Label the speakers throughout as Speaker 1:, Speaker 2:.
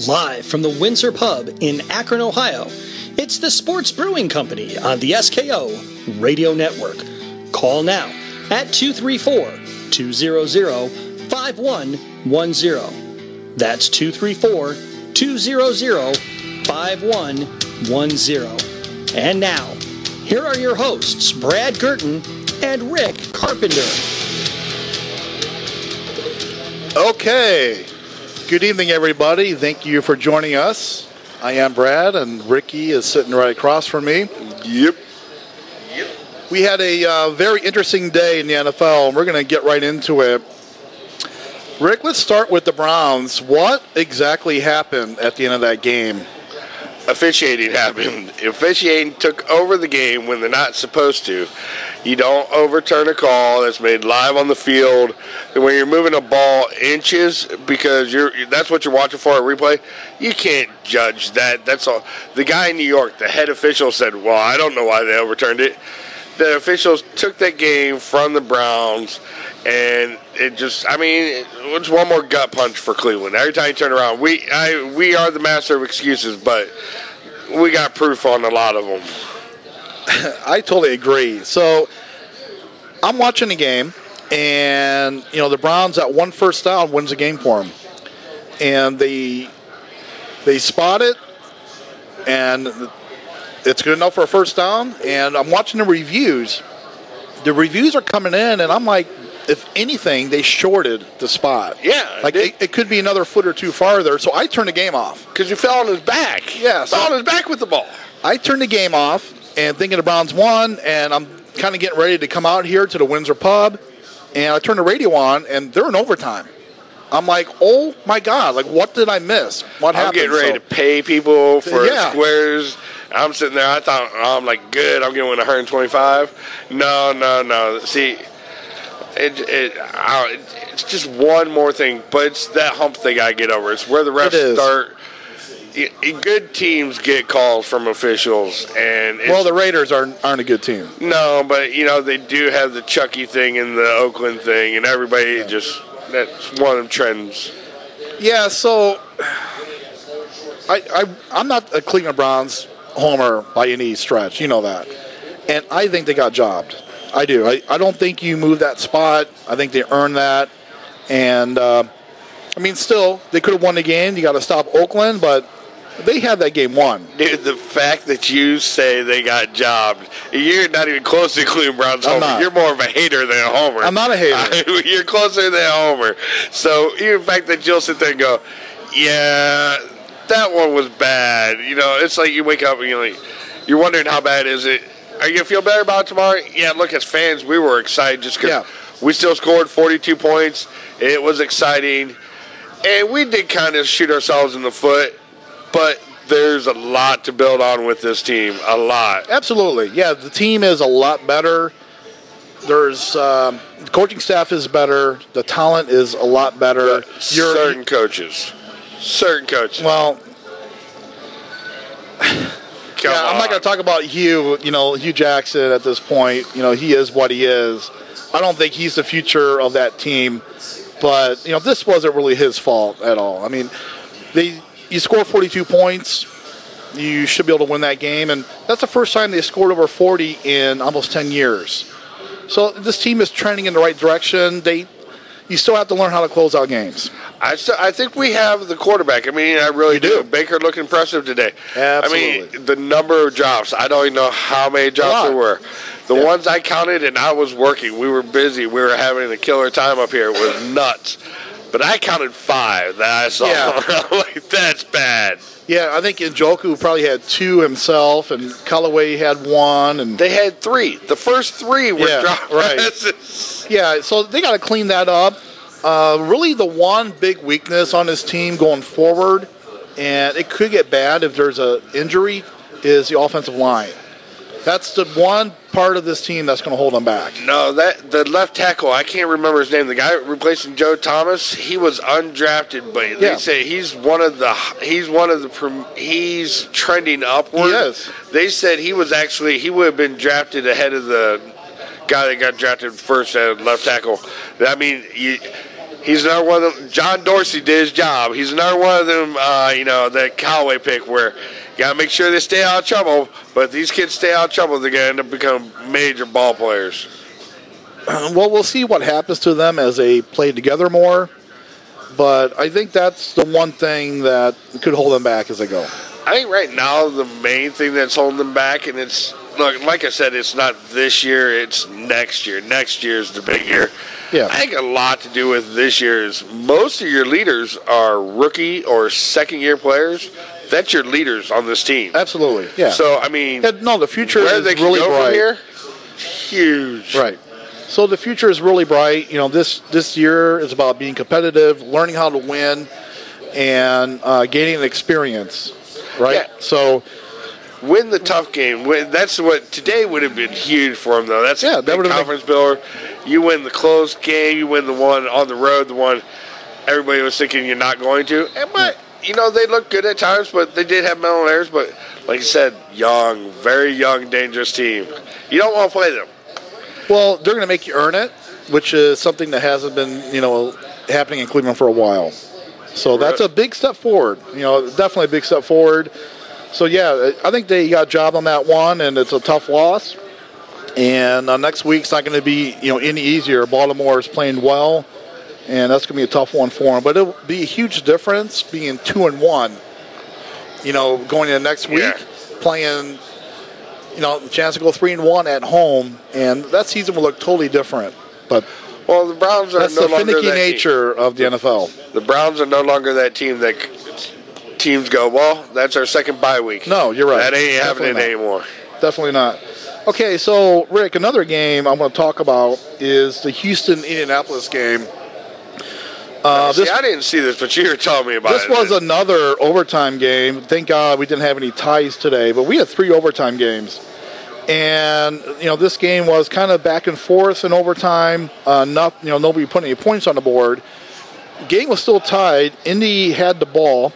Speaker 1: Live from the Windsor Pub in Akron, Ohio, it's the Sports Brewing Company on the SKO Radio Network. Call now at 234-200-5110. That's 234-200-5110. And now, here are your hosts, Brad Girton and Rick Carpenter.
Speaker 2: Okay. Good evening, everybody. Thank you for joining us. I am Brad, and Ricky is sitting right across from me.
Speaker 3: Yep.
Speaker 2: We had a very interesting day in the NFL, and we're going to get right into it. Rick, let's start with the Browns. What exactly happened at the end of that game?
Speaker 3: Officiating happened. Officiating took over the game when they're not supposed to. You don't overturn a call that's made live on the field. And when you're moving a ball inches, because that's what you're watching for at replay, you can't judge that. That's all. The guy in New York, the head official, said, well, I don't know why they overturned it. The officials took that game from the Browns, and it just, it was one more gut punch for Cleveland. Every time you turn around, we are the master of excuses, but we got proof on a lot of them.
Speaker 2: I totally agree. So I'm watching the game, and the Browns at one first down wins the game for them, and they spot it, and it's good enough for a first down. And I'm watching the reviews. The reviews are coming in, and I'm like, if anything, they shorted the spot.
Speaker 3: Yeah.
Speaker 2: Like, it could be another foot or two farther. So I turned the game off.
Speaker 3: Because you fell on his back.
Speaker 2: Yeah.
Speaker 3: Fell on his back with the ball.
Speaker 2: I turned the game off and thinking the Browns won, and I'm kind of getting ready to come out here to the Windsor Pub, and I turned the radio on, and they're in overtime. I'm like, oh, my God. Like, what did I miss? What happened?
Speaker 3: I'm getting ready to pay people for
Speaker 2: Yeah.
Speaker 3: squares. I'm sitting there. I'm like, good. I'm going to win 125. No. See, it's just one more thing, but it's that hump they got to get over. It's where the refs start. Good teams get calls from officials, and
Speaker 2: the Raiders aren't a good team.
Speaker 3: No, but they do have the Chucky thing and the Oakland thing, and everybody that's one of them trends.
Speaker 2: Yeah, so I'm not a Cleveland Browns homer by any stretch, you know that, and I think they got jobbed. I do. I don't think you move that spot. I think they earned that, and still they could have won the game. You got to stop Oakland, but they had that game won.
Speaker 3: Dude, the fact that you say they got jobbed, you're not even close to Cleveland Browns homer.
Speaker 2: Not.
Speaker 3: You're more of a hater than a homer.
Speaker 2: I'm not a hater.
Speaker 3: You're closer than a homer. So even the fact that you'll sit there and go, yeah, that one was bad. It's like you wake up and you're wondering how bad is it. Are you going to feel better about it tomorrow? Yeah, look, as fans, we were excited just because we still scored 42 points. It was exciting. And we did kind of shoot ourselves in the foot. But there's a lot to build on with this team, a lot.
Speaker 2: Absolutely. Yeah, the team is a lot better. There's the coaching staff is better. The talent is a lot better.
Speaker 3: Certain coaches.
Speaker 2: Well, I'm not going to talk about Hugh Jackson at this point. He is what he is. I don't think he's the future of that team. But, this wasn't really his fault at all. You score 42 points, you should be able to win that game. And that's the first time they scored over 40 in almost 10 years. So this team is trending in the right direction. You still have to learn how to close out games.
Speaker 3: I think we have the quarterback. I really do. Baker looked impressive today.
Speaker 2: Absolutely.
Speaker 3: The number of drops, I don't even know how many drops there were. The ones I counted, and I was working. We were busy. We were having a killer time up here. It was nuts. But I counted 5 that I saw.
Speaker 2: Yeah.
Speaker 3: Like, that's bad.
Speaker 2: Yeah, I think Njoku probably had 2 himself, and Callaway had 1. And
Speaker 3: they had 3. The first 3 were drop passes.
Speaker 2: Yeah, so they got to clean that up. Really the one big weakness on this team going forward, and it could get bad if there's an injury, is the offensive line. That's the one part of this team that's going to hold them back.
Speaker 3: No, the left tackle, I can't remember his name. The guy replacing Joe Thomas, he was undrafted, but they say he's trending upward.
Speaker 2: He is.
Speaker 3: They said he would have been drafted ahead of the guy that got drafted first at left tackle. He's another one of them. John Dorsey did his job. He's another one of them, that Callaway pick where you got to make sure they stay out of trouble. But if these kids stay out of trouble, they're going to end up becoming major ball players.
Speaker 2: Well, we'll see what happens to them as they play together more. But I think that's the one thing that could hold them back as they go.
Speaker 3: I think right now the main thing that's holding them back, and it's, look, like I said, it's not this year, it's next year. Next year is the big year.
Speaker 2: Yeah.
Speaker 3: I think a lot to do with this year is most of your leaders are rookie or second-year players. That's your leaders on this team.
Speaker 2: Absolutely, yeah.
Speaker 3: So, I mean,
Speaker 2: the future
Speaker 3: where
Speaker 2: is
Speaker 3: they can
Speaker 2: really
Speaker 3: go
Speaker 2: bright.
Speaker 3: from here, huge.
Speaker 2: Right. So the future is really bright. This year is about being competitive, learning how to win, and gaining experience. Right.
Speaker 3: Yeah.
Speaker 2: So
Speaker 3: win the tough game. That's what today would have been huge for them, though. That's a big conference builder. You win the close game. You win the one on the road, the one everybody was thinking you're not going to. But they look good at times, but they did have mental errors. But like you said, young, very young, dangerous team. You don't want to play them.
Speaker 2: Well, they're going to make you earn it, which is something that hasn't been happening in Cleveland for a while. So that's a big step forward. Definitely a big step forward. So, yeah, I think they got a job on that one, and it's a tough loss. And next week's not going to be, any easier. Baltimore is playing well, and that's going to be a tough one for them. But it'll be a huge difference being 2-1, going into next week, playing, the chance to go 3-1 at home, and that season will look totally different. But
Speaker 3: well, the Browns are
Speaker 2: that's
Speaker 3: no
Speaker 2: the
Speaker 3: longer
Speaker 2: finicky
Speaker 3: that
Speaker 2: nature of the NFL.
Speaker 3: The Browns are no longer that team that teams go, well, that's our second bye week.
Speaker 2: No, you're right.
Speaker 3: That ain't happening anymore.
Speaker 2: Definitely not. Okay, so, Rick, another game I want to talk about is the Houston-Indianapolis game.
Speaker 3: I didn't see this, but you were telling me about it.
Speaker 2: This was another overtime game. Thank God we didn't have any ties today, but we had 3 overtime games. And, this game was kind of back and forth in overtime. Nobody put any points on the board. The game was still tied. Indy had the ball.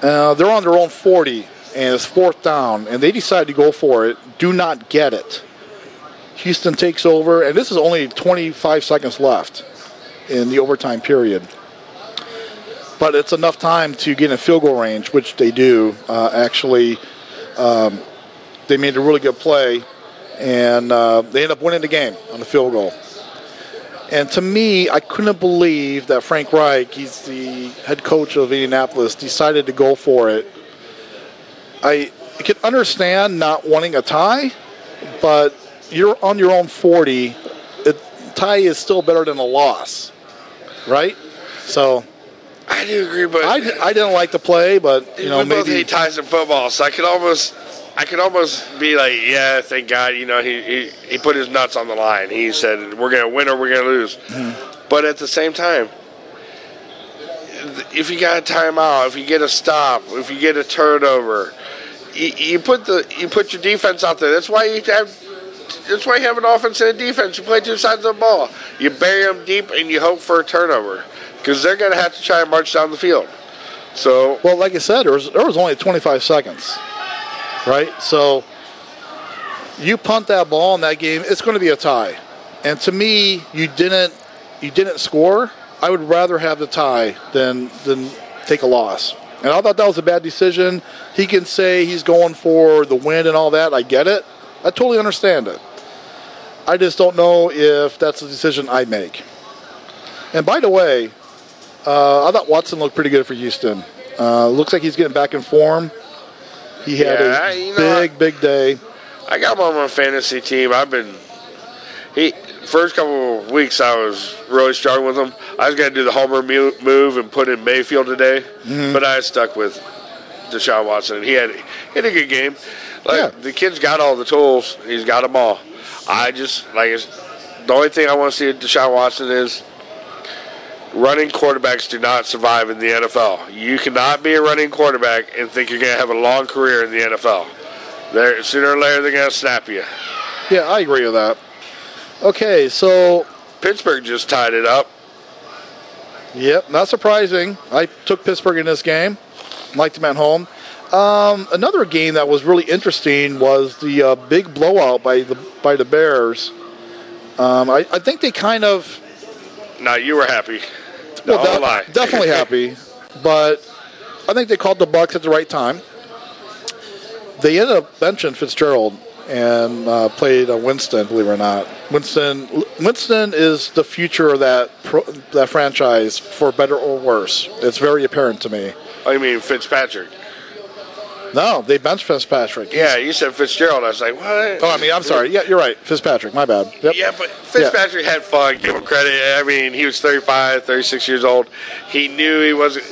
Speaker 2: They're on their own 40, and it's 4th down, and they decide to go for it. Do not get it. Houston takes over, and this is only 25 seconds left in the overtime period. But it's enough time to get in field goal range, which they do. They made a really good play, and they end up winning the game on the field goal. And to me, I couldn't believe that Frank Reich, he's the head coach of Indianapolis, decided to go for it. I can understand not wanting a tie, but you're on your own 40. A tie is still better than a loss, right? So
Speaker 3: I do agree, but
Speaker 2: I didn't like the play, but
Speaker 3: we both hate ties in football, so I could almost be like, yeah, thank God, he put his nuts on the line. He said, we're going to win or we're going to lose. Mm-hmm. But at the same time, if you got a timeout, if you get a stop, if you get a turnover, you put your defense out there. That's why you have an offense and a defense. You play two sides of the ball. You bury them deep and you hope for a turnover because they're going to have to try and march down the field. So,
Speaker 2: well, like I said, there was only 25 seconds. Right? So you punt that ball in that game, it's going to be a tie. And to me, you didn't score. I would rather have the tie than take a loss. And I thought that was a bad decision. He can say he's going for the win and all that. I get it. I totally understand it. I just don't know if that's a decision I make. And by the way, I thought Watson looked pretty good for Houston. Looks like he's getting back in form. He had a big day.
Speaker 3: I got him on my fantasy team. First couple of weeks I was really struggling with him. I was going to do the homer move and put in Mayfield today, but I stuck with Deshaun Watson. He had a good game. The kid's got all the tools. He's got them all. The only thing I want to see at Deshaun Watson is running quarterbacks do not survive in the NFL. You cannot be a running quarterback and think you're going to have a long career in the NFL. Sooner or later, they're going to snap you.
Speaker 2: Yeah, I agree with that. Okay, so
Speaker 3: Pittsburgh just tied it up.
Speaker 2: Yep, not surprising. I took Pittsburgh in this game. Liked them at home. Another game that was really interesting was the big blowout by the Bears. I think they kind of
Speaker 3: No, you were happy.
Speaker 2: Well, definitely happy. But I think they called the Bucs at the right time. They ended up benching Fitzgerald and played Winston, believe it or not. Winston is the future of that franchise, for better or worse. It's very apparent to me.
Speaker 3: Oh, you mean Fitzpatrick?
Speaker 2: No, they benched Fitzpatrick.
Speaker 3: Yeah, you said Fitzgerald. I was like, what?
Speaker 2: Oh, I'm sorry. Yeah, you're right. Fitzpatrick, my bad. Yep.
Speaker 3: Yeah, but Fitzpatrick had fun. Give him credit. I mean, he was 35, 36 years old. He knew he wasn't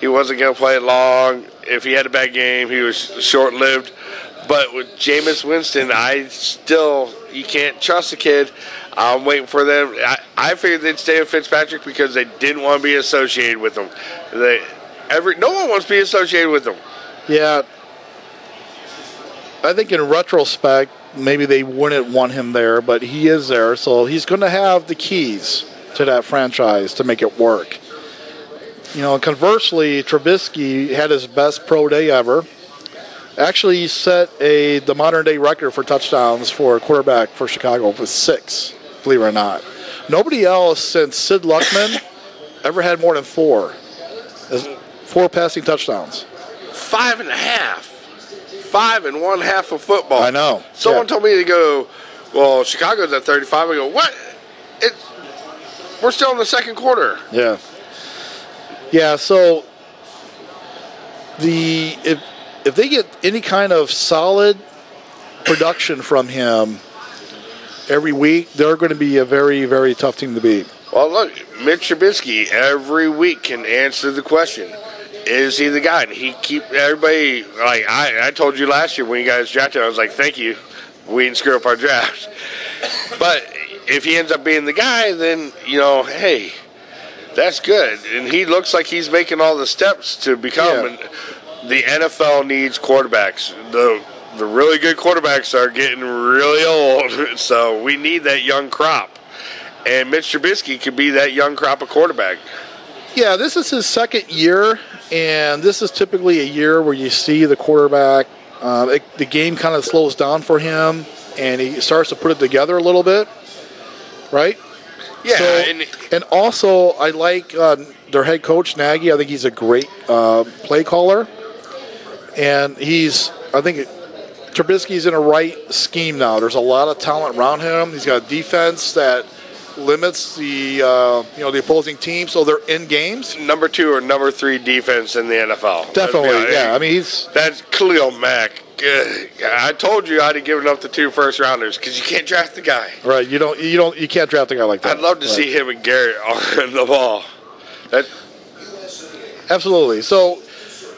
Speaker 3: going to play long. If he had a bad game, he was short-lived. But with Jameis Winston, you can't trust the kid. I'm waiting for them. I figured they'd stay with Fitzpatrick because they didn't want to be associated with him. No one wants to be associated with him.
Speaker 2: Yeah. I think in retrospect, maybe they wouldn't want him there, but he is there, so he's going to have the keys to that franchise to make it work. Conversely, Trubisky had his best pro day ever. Actually, he set the modern-day record for touchdowns for a quarterback for Chicago with 6, believe it or not. Nobody else since Sid Luckman ever had more than 4. 4 passing touchdowns.
Speaker 3: 5.5. 5 1/2 of football.
Speaker 2: I know.
Speaker 3: Someone told me to go, well, Chicago's at 35. I go, what? We're still in the second quarter.
Speaker 2: Yeah. Yeah, so if they get any kind of solid production from him every week, they're going to be a very, very tough team to beat.
Speaker 3: Well, look, Mitch Trubisky every week can answer the question. Is he the guy? And he keep everybody, like I told you last year when you guys drafted, I was like, thank you. We didn't screw up our draft. But if he ends up being the guy, then, hey, that's good. And he looks like he's making all the steps to become.
Speaker 2: Yeah.
Speaker 3: And the NFL needs quarterbacks. The really good quarterbacks are getting really old. So we need that young crop. And Mitch Trubisky could be that young crop of quarterback.
Speaker 2: Yeah, this is his second year, and this is typically a year where you see the quarterback, the game kind of slows down for him, and he starts to put it together a little bit, right?
Speaker 3: Yeah.
Speaker 2: So, and also, I like their head coach, Nagy. I think he's a great play caller, and I think Trubisky's in a right scheme now. There's a lot of talent around him. He's got a defense that limits the opposing team, so they're in games.
Speaker 3: Number 2 or number 3 defense in the NFL.
Speaker 2: Definitely, yeah. I mean,
Speaker 3: that's Khalil Mack. I told you I'd have given up the 2 first rounders because you can't draft the guy.
Speaker 2: Right, you can't draft a guy like that.
Speaker 3: I'd love to see him and Garrett on the ball.
Speaker 2: Absolutely. So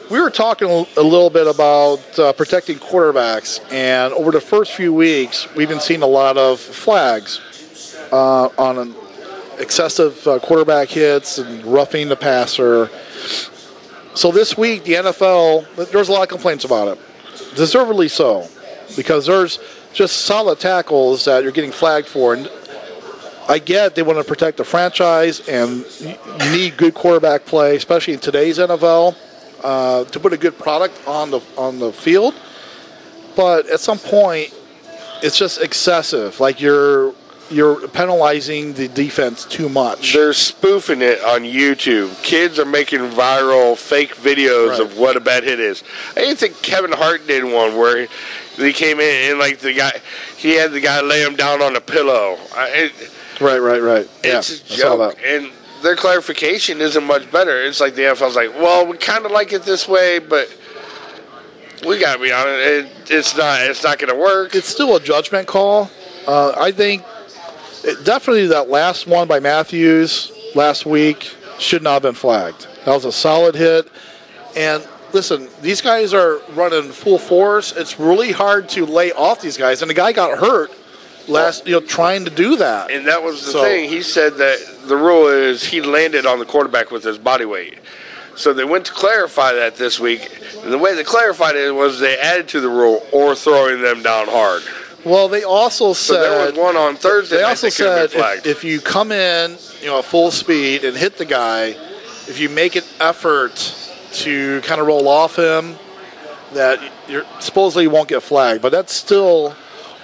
Speaker 2: we were talking a little bit about protecting quarterbacks, and over the first few weeks, we've been seeing a lot of flags on excessive quarterback hits and roughing the passer. So this week, the NFL, there's a lot of complaints about it. Deservedly so, because there's just solid tackles that you're getting flagged for. And I get they want to protect the franchise, and you need good quarterback play, especially in today's NFL, to put a good product on the field. But at some point, it's just excessive. Like you're penalizing the defense too much.
Speaker 3: They're spoofing it on YouTube. Kids are making viral fake videos of what a bad hit is. I even think Kevin Hart did one where he came in and he had the guy lay him down on a pillow.
Speaker 2: Right.
Speaker 3: It's a joke. And their clarification isn't much better. It's like the NFL's like, well, we kind of like it this way, but we got to be honest, it's not going to work.
Speaker 2: It's still a judgment call. I think definitely that last one by Matthews last week should not have been flagged. That was a solid hit. And listen, these guys are running full force. It's really hard to lay off these guys. And the guy got hurt trying to do that.
Speaker 3: And that was the thing. He said that the rule is he landed on the quarterback with his body weight. So they went to clarify that this week. And the way they clarified it was they added to the rule or throwing them down hard.
Speaker 2: Well, they also said...
Speaker 3: So there was one on Thursday.
Speaker 2: They also said if you come in, at full speed and hit the guy, if you make an effort to kind of roll off him, that you supposedly won't get flagged. But that's still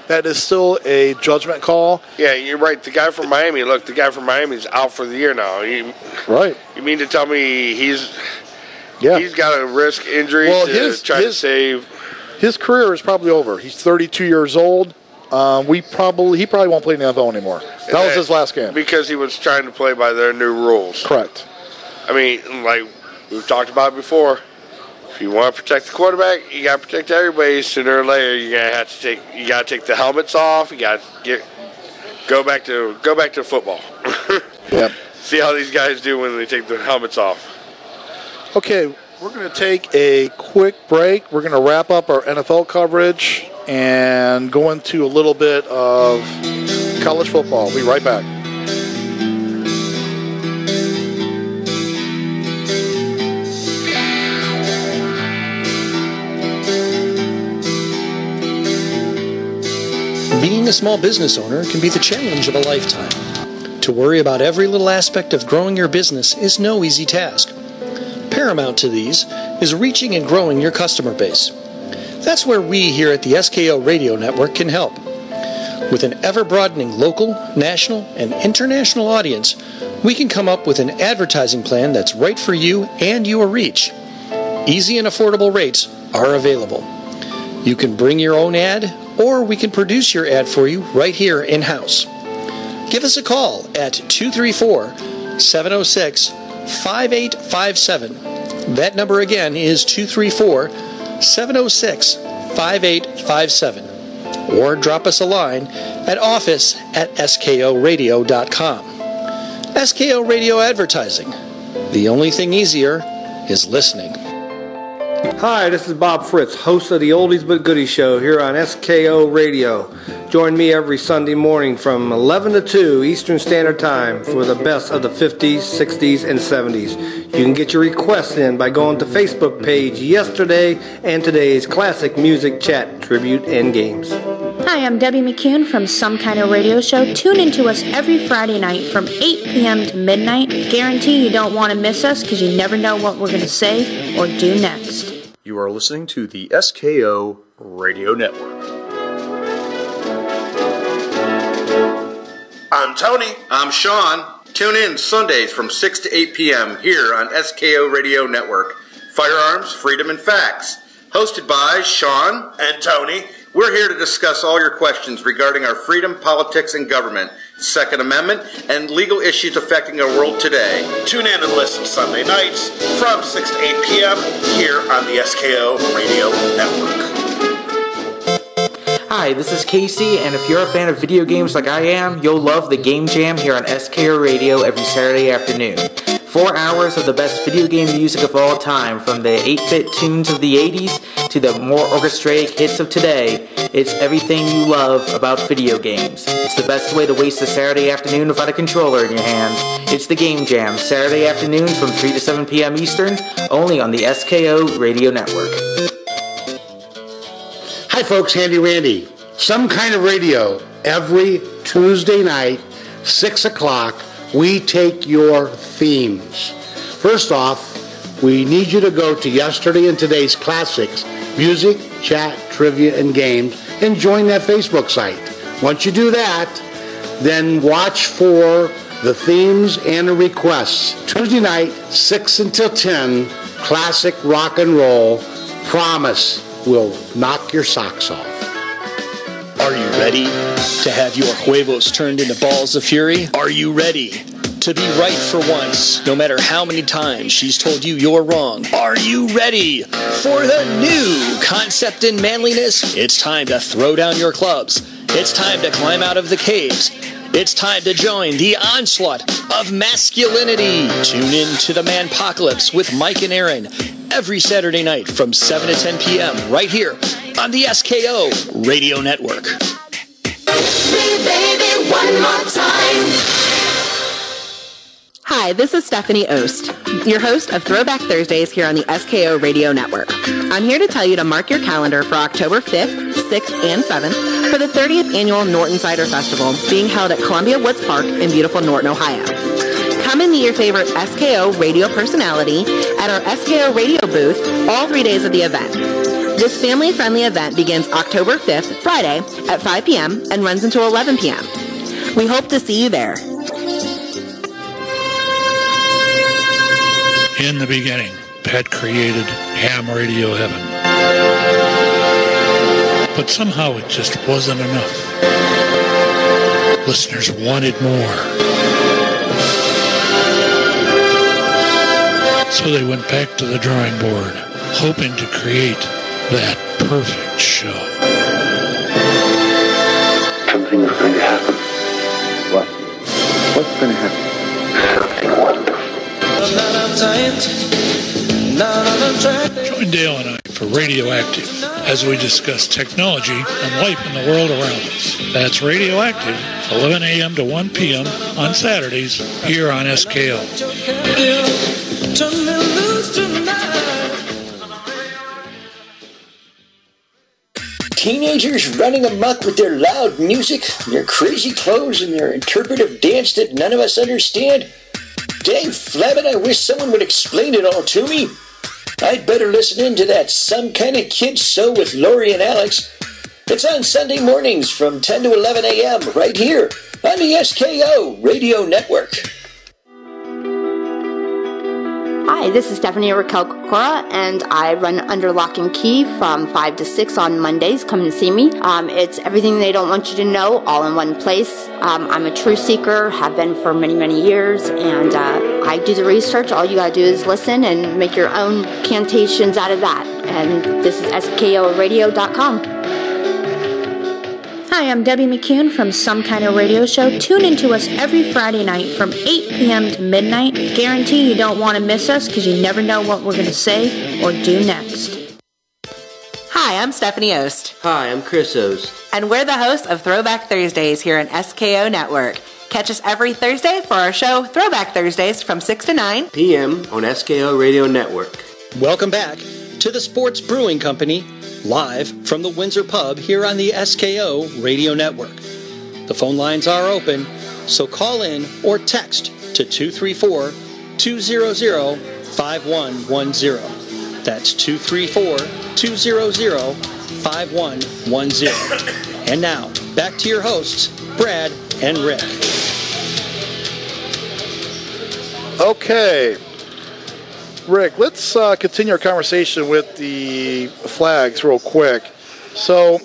Speaker 2: that is still a judgment call.
Speaker 3: Yeah, you're right. The guy from Miami, the guy from Miami's out for the year now.
Speaker 2: Right.
Speaker 3: You mean to tell me he's got a risk injury to try to save?
Speaker 2: His career is probably over. He's 32 years old. He probably won't play in the NFL anymore. That was his last game.
Speaker 3: Because he was trying to play by their new rules.
Speaker 2: Correct.
Speaker 3: I mean, like we've talked about before, if you want to protect the quarterback, you got to protect everybody. Sooner or later, you got to take the helmets off. You got to go back to football.
Speaker 2: Yep.
Speaker 3: See how these guys do when they take the helmets off.
Speaker 2: Okay, we're going to take a quick break. We're going to wrap up our NFL coverage and go into a little bit of college football. We'll be right back.
Speaker 1: Being a small business owner can be the challenge of a lifetime. To worry about every little aspect of growing your business is no easy task. Paramount to these is reaching and growing your customer base. That's where we here at the SKO Radio Network can help. With an ever-broadening local, national, and international audience, we can come up with an advertising plan that's right for you and your reach. Easy and affordable rates are available. You can bring your own ad, or we can produce your ad for you right here in-house. Give us a call at 234-706-5857. That number again is 234-706-5857. Or drop us a line at office@skoradio.com. SKO Radio Advertising. The only thing easier is listening.
Speaker 4: Hi, this is Bob Fritz, host of the Oldies But Goodies show here on SKO Radio. Join me every Sunday morning from 11 to 2 Eastern Standard Time for the best of the 50s, 60s, and 70s. You can get your requests in by going to Facebook page Yesterday and Today's Classic Music Chat, Tribute, and Games.
Speaker 5: Hi, I'm Debbie McCune from Some Kind of Radio Show. Tune in to us every Friday night from 8 p.m. to midnight. Guarantee you don't want to miss us because you never know what we're going to say or do next.
Speaker 6: You are listening to the SKO Radio Network.
Speaker 7: I'm Tony. I'm Sean. Tune in Sundays from 6 to 8 p.m. here on SKO Radio Network. Firearms, Freedom, and Facts. Hosted by Sean and Tony. We're here to discuss all your questions regarding our freedom, politics, and government, Second Amendment, and legal issues affecting our world today. Tune in and listen Sunday nights from 6 to 8 p.m. here on the SKO Radio Network.
Speaker 8: Hi, this is Casey, and if you're a fan of video games like I am, you'll love the Game Jam here on SKO Radio every Saturday afternoon. 4 hours of the best video game music of all time, from the 8-bit tunes of the 80s to the more orchestrated hits of today. It's everything you love about video games. It's the best way to waste a Saturday afternoon without a controller in your hands. It's the Game Jam, Saturday afternoons from 3 to 7 p.m. Eastern, only on the SKO Radio Network.
Speaker 9: Hi folks, Handy Randy. Some Kind of Radio. Every Tuesday night, 6 o'clock, we take your themes. First off, we need you to go to Yesterday and Today's Classics, Music, Chat, Trivia, and Games, and join that Facebook site. Once you do that, then watch for the themes and the requests. Tuesday night, 6 until 10, classic rock and roll. Promise will knock your socks off.
Speaker 1: Are you ready to have your huevos turned into balls of fury? Are you ready to be right for once, no matter how many times she's told you you're wrong? Are you ready for the new concept in manliness? It's time to throw down your clubs. It's time to climb out of the caves. It's time to join the onslaught of masculinity. Tune in to the Manpocalypse with Mike and Aaron every Saturday night from 7 to 10 p.m. right here on the SKO Radio Network.
Speaker 10: Baby, one more time.
Speaker 11: Hi, this is Stephanie Ost, your host of Throwback Thursdays here on the SKO Radio Network. I'm here to tell you to mark your calendar for October 5th, 6th, and 7th for the 30th Annual Norton Cider Festival being held at Columbia Woods Park in beautiful Norton, Ohio. Come Come and meet your favorite SKO radio personality at our SKO radio booth all 3 days of the event. This family-friendly event begins October 5th, Friday, at 5 p.m. and runs until 11 p.m. We hope to see you there.
Speaker 12: In the beginning, Pat created ham radio heaven. But somehow it just wasn't enough. Listeners wanted more. So they went back to the drawing board, hoping to create that perfect show.
Speaker 13: Something's going to happen. What? What's going to happen? Something wonderful.
Speaker 12: Join Dale and I for Radioactive as we discuss technology and life in the world around us. That's Radioactive, 11 a.m. to 1 p.m. on Saturdays here on SKO.
Speaker 14: Teenagers running amok with their loud music, their crazy clothes, and their interpretive dance that none of us understand? Dang flabbit, I wish someone would explain it all to me. I'd better listen in to that Some Kind of Kids Show with Lori and Alex. It's on Sunday mornings from 10 to 11 a.m. right here on the SKO Radio Network.
Speaker 5: Hi, this is Stephanie Raquel Kokora, and I run Under Lock and Key from 5 to 6 on Mondays. Come and see me. It's everything they don't want you to know, all in one place. I'm a truth seeker, have been for many, many years, and I do the research. All you gotta do is listen and make your own cantations out of that. And this is SKOradio.com. Hi, I'm Debbie McCune from Some Kind of Radio Show. Tune into us every Friday night from 8 p.m. to midnight. Guarantee you don't want to miss us because you never know what we're going to say or do next.
Speaker 11: Hi, I'm Stephanie Ost.
Speaker 15: Hi, I'm Chris Ost.
Speaker 11: And we're the hosts of Throwback Thursdays here on SKO Network. Catch us every Thursday for our show Throwback Thursdays from 6 to 9
Speaker 15: p.m. on SKO Radio Network.
Speaker 1: Welcome back to the Sports Brewing Company, live from the Windsor Pub here on the SKO Radio Network. The phone lines are open, so call in or text to 234-200-5110. That's 234-200-5110. And now, back to your hosts, Brad and Rick.
Speaker 2: Okay. Rick, let's continue our conversation with the flags real quick. So,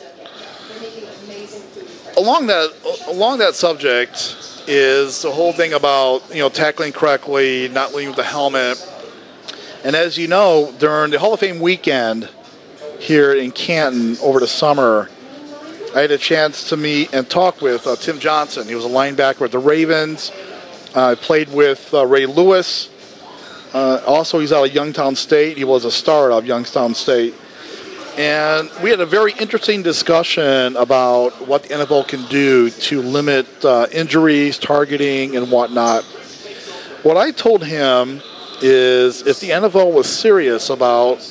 Speaker 2: along that subject is the whole thing about tackling correctly, not leading with the helmet. And as you know, during the Hall of Fame weekend here in Canton over the summer, I had a chance to meet and talk with Tim Johnson. He was a linebacker at the Ravens. I played with Ray Lewis. Also, he's out of Youngstown State. He was a star of Youngstown State. And we had a very interesting discussion about what the NFL can do to limit injuries, targeting, and whatnot. What I told him is if the NFL was serious about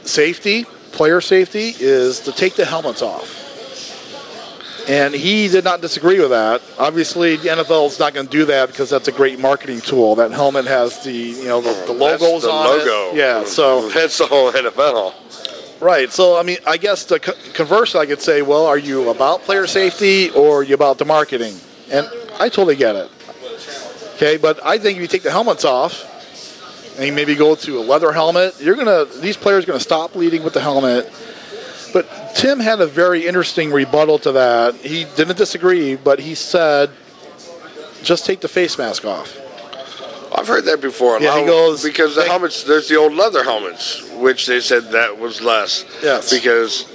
Speaker 2: safety, player safety, is to take the helmets off. And he did not disagree with that. Obviously, the NFL is not going to do that because that's a great marketing tool. That helmet has the the logos on
Speaker 3: logo.
Speaker 2: it. Yeah, so
Speaker 3: that's the whole NFL.
Speaker 2: Right. So I mean, I guess the converse, I could say, well, are you about player safety or are you about the marketing? And I totally get it. Okay, but I think if you take the helmets off and you maybe go to a leather helmet, these players are going to stop bleeding with the helmet. But Tim had a very interesting rebuttal to that. He didn't disagree, but he said, just take the face mask off.
Speaker 3: I've heard that before.
Speaker 2: Yeah, he goes,
Speaker 3: because the helmets, there's the old leather helmets, which they said that was less.
Speaker 2: Yes.
Speaker 3: Because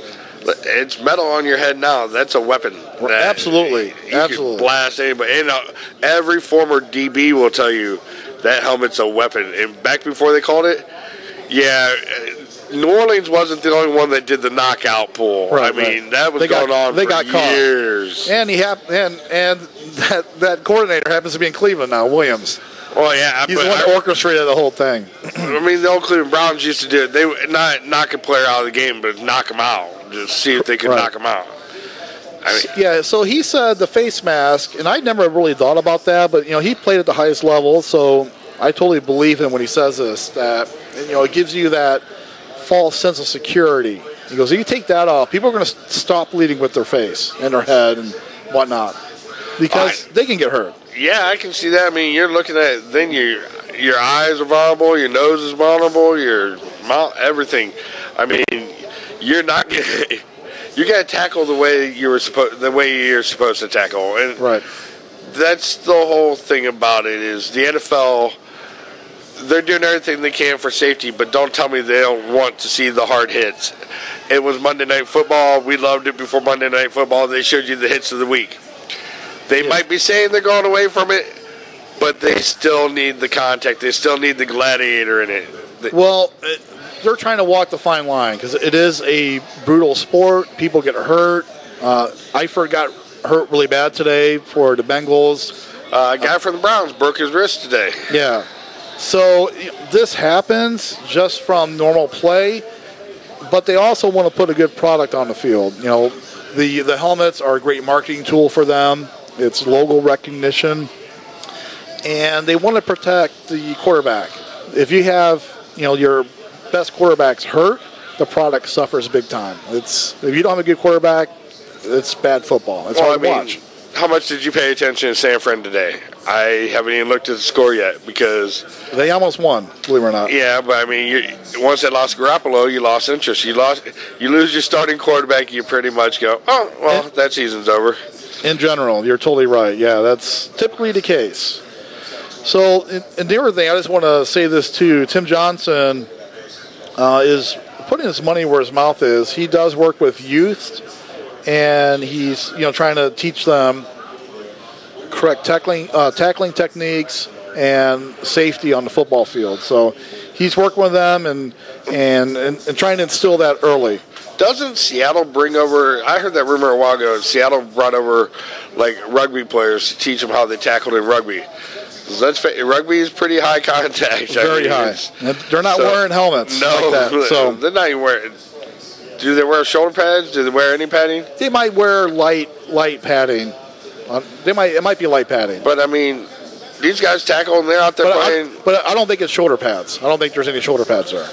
Speaker 3: it's metal on your head now. That's a weapon.
Speaker 2: Absolutely.
Speaker 3: You can blast anybody. And every former DB will tell you that helmet's a weapon. And back before they called it, New Orleans wasn't the only one that did the knockout pull.
Speaker 2: Right,
Speaker 3: I mean, that was going on for years.
Speaker 2: And that coordinator happens to be in Cleveland now, Williams.
Speaker 3: Well, yeah.
Speaker 2: He's the one that orchestrated the whole thing.
Speaker 3: I mean, the old Cleveland Browns used to do it. They would not knock a player out of the game, but knock him out. Just see if they could knock him out.
Speaker 2: Yeah, so he said the face mask, and I never really thought about that, but, he played at the highest level, so I totally believe him when he says this, that, it gives you that false sense of security. He goes, if you take that off, people are going to stop bleeding with their face and their head and whatnot because they can get hurt.
Speaker 3: Yeah, I can see that. I mean, you're looking at, then your eyes are vulnerable, your nose is vulnerable, your mouth, everything. I mean, you're not getting... You got to tackle the way you're supposed to tackle, and
Speaker 2: right.
Speaker 3: That's the whole thing about it. Is the NFL? They're doing everything they can for safety, but don't tell me they don't want to see the hard hits. It was Monday Night Football. We loved it before Monday Night Football. They showed you the hits of the week. They might be saying they're going away from it, but they still need the contact. They still need the gladiator in it.
Speaker 2: They're trying to walk the fine line because it is a brutal sport. People get hurt. Eifert got hurt really bad today for the Bengals.
Speaker 3: A guy from the Browns broke his wrist today.
Speaker 2: Yeah. So this happens just from normal play, but they also want to put a good product on the field. The helmets are a great marketing tool for them. It's logo recognition. And they want to protect the quarterback. If you have, your best quarterback's hurt, the product suffers big time. If you don't have a good quarterback, it's bad football. It's hard to watch.
Speaker 3: How much did you pay attention to San Fran today? I haven't even looked at the score yet because
Speaker 2: they almost won, believe it or not.
Speaker 3: Yeah, but I mean, once they lost Garoppolo, you lost interest. You lose your starting quarterback, you pretty much go, oh, well, that season's over.
Speaker 2: In general, you're totally right. Yeah, that's typically the case. So, and the other thing, I just want to say this too. Tim Johnson is putting his money where his mouth is. He does work with youth, and he's trying to teach them correct tackling techniques and safety on the football field. So he's working with them and trying to instill that early.
Speaker 3: Doesn't Seattle bring over? I heard that rumor a while ago. Seattle brought over like rugby players to teach them how they tackled in rugby. Rugby is pretty high contact.
Speaker 2: Very high. They're not wearing helmets.
Speaker 3: No,
Speaker 2: like that, so
Speaker 3: they're not even wearing. Do they wear shoulder pads? Do they wear any padding?
Speaker 2: They might wear light padding. It might be light padding.
Speaker 3: But I mean, these guys tackle and they're out there playing.
Speaker 2: But I don't think it's shoulder pads. I don't think there's any shoulder pads there.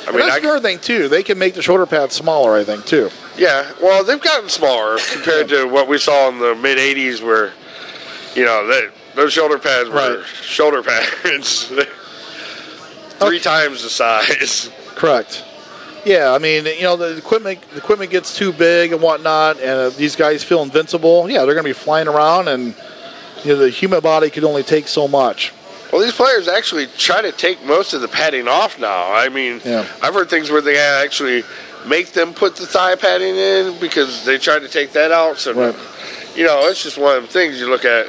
Speaker 2: I mean, that's the other thing too. They can make the shoulder pads smaller, I think, too.
Speaker 3: Yeah, well, they've gotten smaller compared to what we saw in the mid '80s, where those shoulder pads were shoulder pads, 3 times the size.
Speaker 2: Correct. Yeah, I mean, the equipment gets too big and whatnot, and these guys feel invincible. Yeah, they're going to be flying around, and the human body can only take so much.
Speaker 3: Well, these players actually try to take most of the padding off now. I mean, I've heard things where they actually make them put the thigh padding in because they try to take that out. So, it's just one of the things you look at.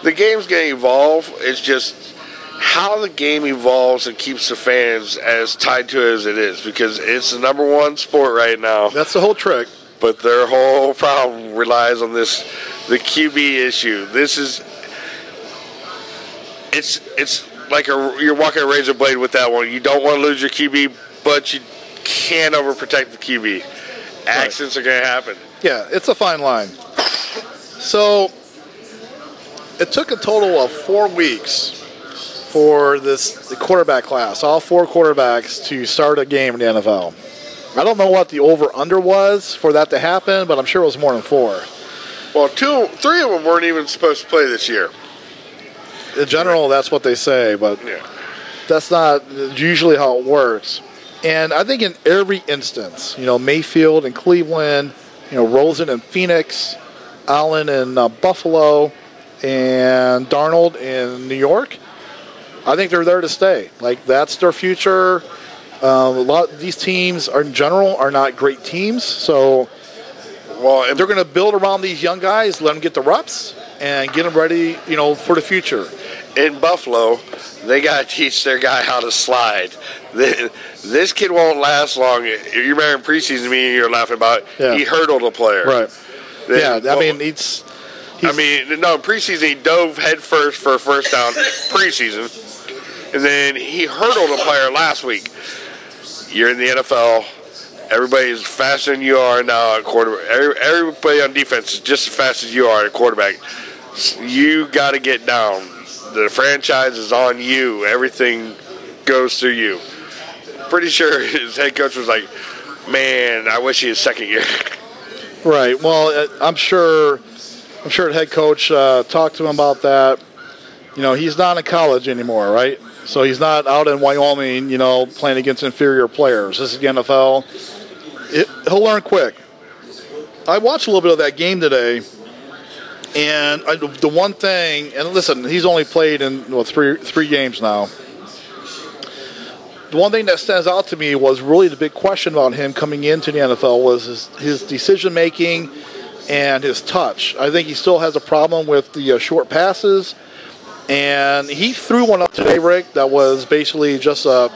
Speaker 3: The game's going to evolve. It's just how the game evolves and keeps the fans as tied to it as it is, because it's the number one sport right now.
Speaker 2: That's the whole trick.
Speaker 3: But their whole problem relies on the QB issue. It's like you're walking a razor blade with that one. You don't want to lose your QB, but you can't overprotect the QB. Accidents are going to happen.
Speaker 2: Yeah, it's a fine line. So it took a total of 4 weeks for the quarterback class, all 4 quarterbacks, to start a game in the NFL. I don't know what the over-under was for that to happen, but I'm sure it was more than 4.
Speaker 3: Well, 3 of them weren't even supposed to play this year.
Speaker 2: In general, that's what they say, but that's not usually how it works. And I think in every instance, Mayfield in Cleveland, Rosen in Phoenix, Allen in Buffalo, and Darnold in New York, I think they're there to stay. Like, that's their future. A lot of these teams in general are not great teams, so they're going to build around these young guys, let them get the reps, and get them ready, for the future.
Speaker 3: In Buffalo, they got to teach their guy how to slide. This kid won't last long. You remember in preseason, you were laughing about he hurdled a player.
Speaker 2: Right. In
Speaker 3: preseason he dove head first for a first down preseason, and then he hurdled a player last week. You're in the NFL. Everybody is faster than you are now at quarterback. Everybody on defense is just as fast as you are at quarterback. You got to get down. The franchise is on you. Everything goes through you. Pretty sure his head coach was like, man, I wish he was second year.
Speaker 2: Right. Well, I'm sure the head coach talked to him about that. You know, he's not in college anymore, right? So he's not out in Wyoming, you know, playing against inferior players. This is the NFL. He'll learn quick. I watched a little bit of that game today, and the one thing, and listen, he's only played in three games now. The one thing that stands out to me was really the big question about him coming into the NFL was his decision-making and his touch. I think he still has a problem with the short passes. And he threw one up today, Rick, that was basically just a...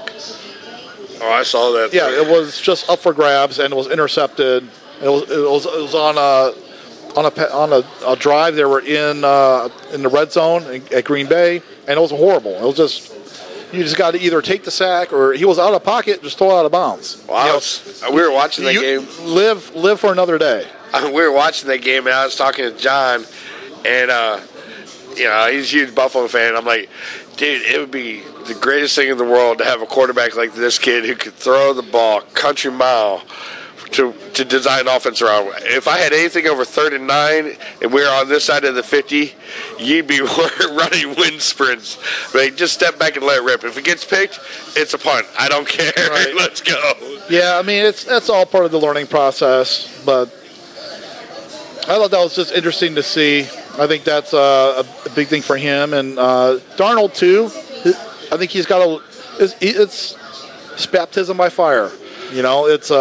Speaker 3: Oh, I saw that.
Speaker 2: Yeah, it was just up for grabs, and it was intercepted. It was on a drive. They were in the red zone at Green Bay, and it was horrible. It was just... You just got to either take the sack, or he was out of pocket, just throw it out of bounds.
Speaker 3: Well, we were watching that game.
Speaker 2: Live for another day.
Speaker 3: We were watching that game, and I was talking to John, and... you know, he's a huge Buffalo fan. I'm like, dude, it would be the greatest thing in the world to have a quarterback like this kid who could throw the ball country mile to design offense around. If I had anything over 3rd and 9 and we were on this side of the 50, you'd be running wind sprints. Like, just step back and let it rip. If it gets picked, it's a punt. I don't care. Right. Let's go.
Speaker 2: Yeah, I mean, that's all part of the learning process, but I thought that was just interesting to see. I think that's a big thing for him. And Darnold, too, I think he's got it's baptism by fire. You know, it's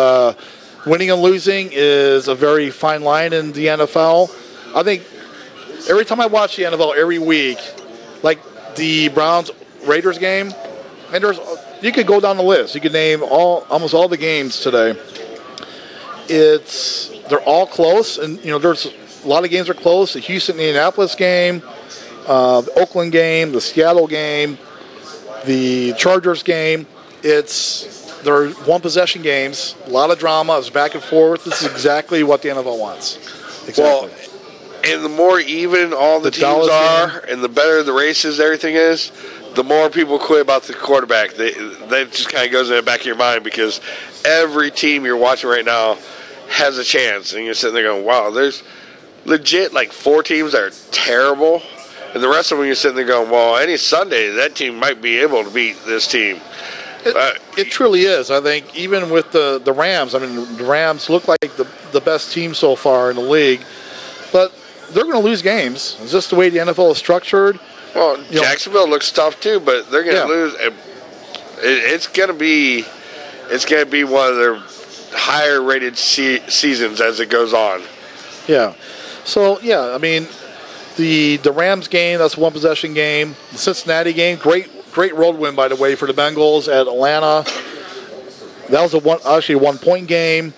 Speaker 2: winning and losing is a very fine line in the NFL. I think every time I watch the NFL every week, like the Browns-Raiders game, and you could go down the list. You could name almost all the games today. They're all close, and you know there's a lot of games are close. The Houston-Indianapolis game, the Oakland game, the Seattle game, the Chargers game. They're one-possession games. A lot of drama. It's back and forth. This is exactly what the NFL wants. Exactly.
Speaker 3: Well, and the more even all the teams are, and the better the races, everything is, the more people quit about the quarterback. That just kind of goes in the back of your mind because every team you're watching right now has a chance, and you're sitting there going, "Wow, there's legit like 4 teams that are terrible." And the rest of them, you're sitting there going, well, any Sunday, that team might be able to beat this team.
Speaker 2: It truly is. I think even with the Rams, I mean, the Rams look like the best team so far in the league. But they're going to lose games. It's just the way the NFL is structured.
Speaker 3: Well, Jacksonville looks tough too, but they're going to lose. It's going to be one of their higher-rated seasons as it goes on.
Speaker 2: Yeah. So, yeah, I mean, the Rams game, that's a one-possession game. The Cincinnati game, great road win, by the way, for the Bengals at Atlanta. That was actually a one-point game.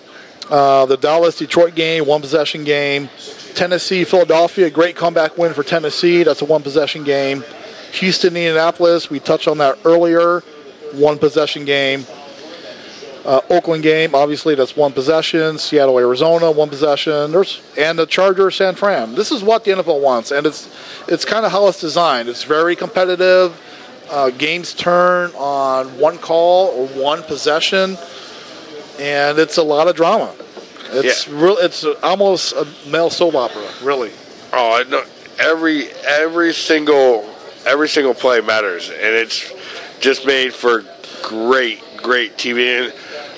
Speaker 2: The Dallas-Detroit game, one-possession game. Tennessee-Philadelphia, great comeback win for Tennessee. That's a one-possession game. Houston-Indianapolis, we touched on that earlier, one-possession game. Oakland game, obviously, that's one possession. Seattle, Arizona, one possession. And the Chargers, San Fran. This is what the NFL wants, and it's kind of how it's designed. It's very competitive. Games turn on one call or one possession, and it's a lot of drama. It's almost a male soap opera, really.
Speaker 3: Oh, I know. Every single play matters, and it's just made for great TV. And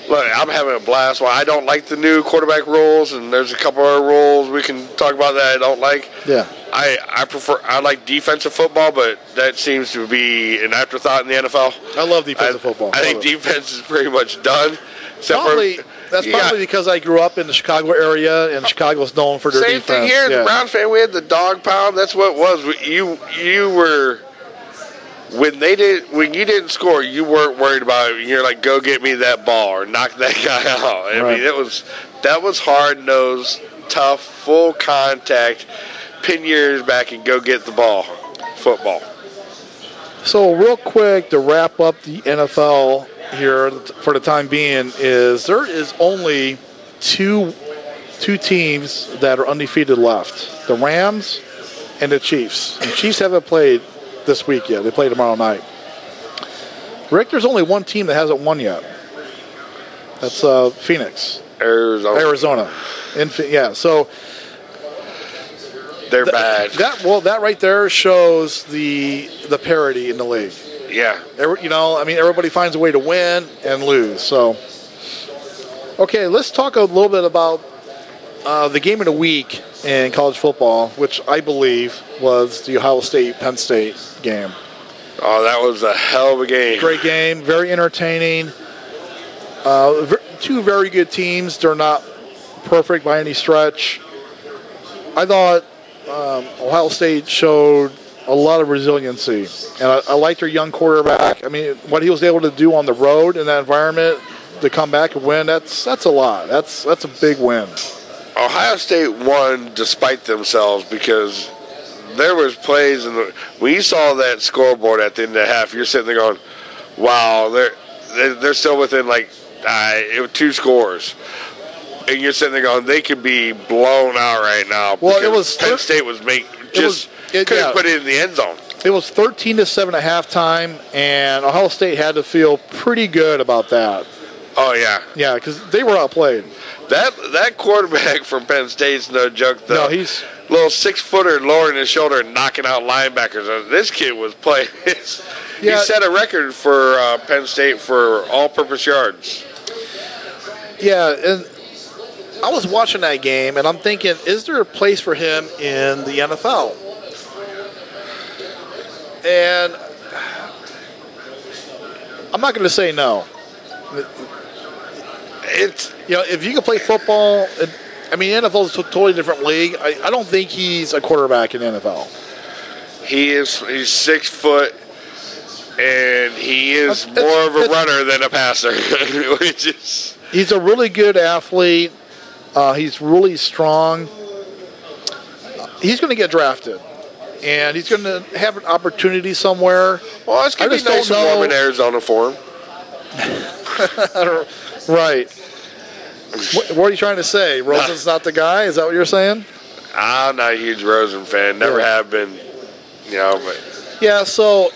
Speaker 3: look, I'm having a blast. Well, I don't like the new quarterback rules, and there's a couple other rules we can talk about that I don't like.
Speaker 2: Yeah.
Speaker 3: I like defensive football, but that seems to be an afterthought in the NFL.
Speaker 2: I love defensive football.
Speaker 3: I think defense is pretty much done.
Speaker 2: That's probably because I grew up in the Chicago area, and Chicago's known for their defense.
Speaker 3: Same thing here. The Browns fan, we had the dog pound. That's what it was. You were. When you didn't score, you weren't worried about it. You're like, go get me that ball or knock that guy out. I mean, that was hard-nosed, tough, full contact, pin your ears back and go get the ball, football.
Speaker 2: So real quick to wrap up the NFL here for the time being is there is only two teams that are undefeated left: the Rams and the Chiefs. And the Chiefs haven't played this week yet. They play tomorrow night. Rick, there's only one team that hasn't won yet. That's Phoenix. Arizona. So
Speaker 3: they're bad.
Speaker 2: That right there shows the parity in the league.
Speaker 3: Yeah.
Speaker 2: Everybody finds a way to win and lose. So, okay, let's talk a little bit about the game of the week in college football, which I believe was the Ohio State-Penn State game.
Speaker 3: Oh, that was a hell of a game.
Speaker 2: Great game, very entertaining. Two very good teams. They're not perfect by any stretch. I thought Ohio State showed a lot of resiliency, and I liked their young quarterback. I mean, what he was able to do on the road in that environment to come back and win, that's a lot. That's a big win.
Speaker 3: Ohio State won despite themselves because there was plays when you saw that scoreboard at the end of the half, you're sitting there going, "Wow, they're still within it was 2 scores," and you're sitting there going, "They could be blown out right now."
Speaker 2: Well, it was
Speaker 3: Penn State was couldn't put it in the end zone.
Speaker 2: It was 13-7 at halftime, and Ohio State had to feel pretty good about that.
Speaker 3: Oh yeah,
Speaker 2: yeah, because they were outplayed.
Speaker 3: That quarterback from Penn State's no joke, though.
Speaker 2: No, he's
Speaker 3: little 6-footer lowering his shoulder and knocking out linebackers. This kid was playing. He set a record for Penn State for all-purpose yards.
Speaker 2: Yeah, and I was watching that game, and I'm thinking, is there a place for him in the NFL? And I'm not going to say no. If you can play football, NFL is a totally different league. I don't think he's a quarterback in the NFL.
Speaker 3: He's 6 foot, and he is more of a runner than a passer.
Speaker 2: He's a really good athlete. He's really strong. He's going to get drafted, and he's going to have an opportunity somewhere.
Speaker 3: Well, it's going to be nice and warm in Arizona for him.
Speaker 2: Right. What are you trying to say? Rosen's not the guy? Is that what you're saying?
Speaker 3: I'm not a huge Rosen fan. Never have been. But.
Speaker 2: Yeah, so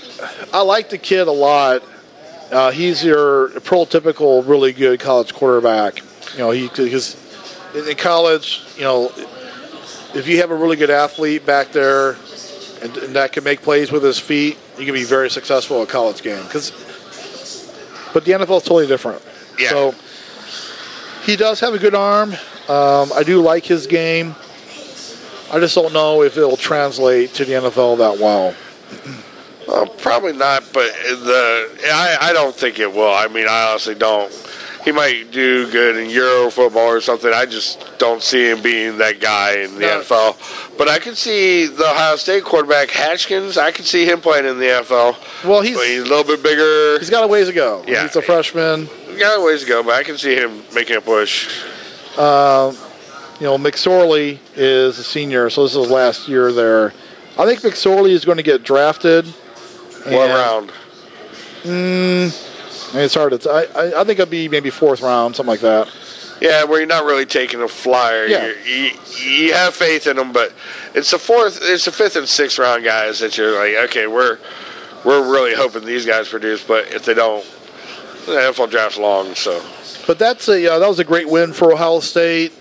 Speaker 2: I like the kid a lot. He's your prototypical really good college quarterback. Because in college, if you have a really good athlete back there and that can make plays with his feet, you can be very successful at a college game. But the NFL is totally different.
Speaker 3: Yeah.
Speaker 2: So he does have a good arm. I do like his game. I just don't know if it'll translate to the NFL that well.
Speaker 3: Well, probably not, but I don't think it will. I honestly don't. He might do good in Euro football or something. I just don't see him being that guy in the NFL. But I can see the Ohio State quarterback, Hatchkins, I can see him playing in the NFL.
Speaker 2: Well, he's
Speaker 3: a little bit bigger.
Speaker 2: He's got a ways to go.
Speaker 3: Yeah.
Speaker 2: He's a freshman.
Speaker 3: He's got a ways to go, but I can see him making a push.
Speaker 2: McSorley is a senior, so this is his last year there. I think McSorley is going to get drafted.
Speaker 3: What round?
Speaker 2: It's hard to I think it'll be maybe 4th round, something like that.
Speaker 3: Yeah, where you're not really taking a flyer.
Speaker 2: Yeah.
Speaker 3: You have faith in them, but it's the 5th and 6th round guys that you're like, okay, we're really hoping these guys produce, but if they don't, the NFL draft's long. So,
Speaker 2: but that was a great win for Ohio State.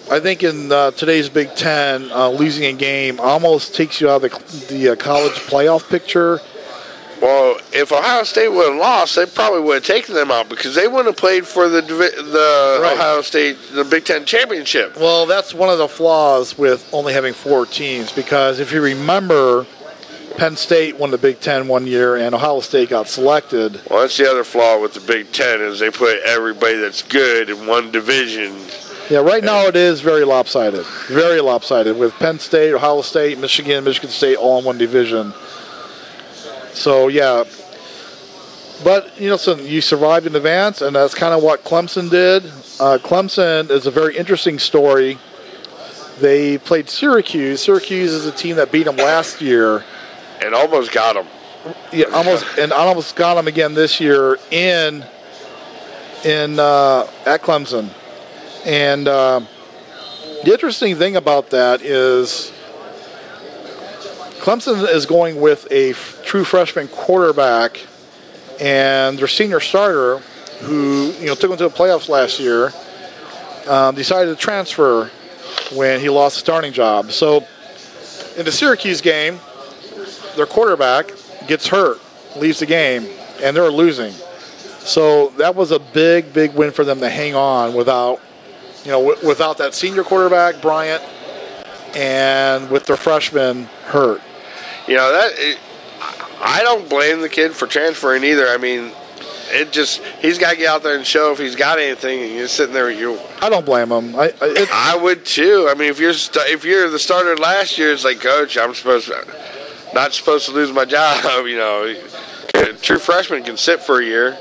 Speaker 2: I think in today's Big Ten, losing a game almost takes you out of the college playoff picture.
Speaker 3: Well, if Ohio State would have lost, they probably would have taken them out because they wouldn't have played for the right. Ohio State, the Big Ten championship.
Speaker 2: Well, that's one of the flaws with only having 4 teams because if you remember, Penn State won the Big Ten one year and Ohio State got selected.
Speaker 3: Well, that's the other flaw with the Big Ten is they put everybody that's good in one division.
Speaker 2: Yeah, right now it is very lopsided. Very lopsided with Penn State, Ohio State, Michigan State all in one division. So, yeah. But, so you survived in advance, and that's kind of what Clemson did. Clemson is a very interesting story. They played Syracuse. Syracuse is a team that beat them last year.
Speaker 3: And almost got them.
Speaker 2: Yeah, almost got him again this year at Clemson. And the interesting thing about that is Clemson is going with a true freshman quarterback, and their senior starter, who took them to the playoffs last year, decided to transfer when he lost the starting job. So in the Syracuse game, their quarterback gets hurt, leaves the game, and they're losing. So that was a big, big win for them to hang on without that senior quarterback, Bryant, and with their freshman hurt.
Speaker 3: I don't blame the kid for transferring either. I mean, he's got to get out there and show if he's got anything. And you're sitting there,
Speaker 2: I don't blame him.
Speaker 3: I would too. I mean, if you're the starter last year, it's like, Coach, I'm not supposed to lose my job. A true freshman can sit for a year.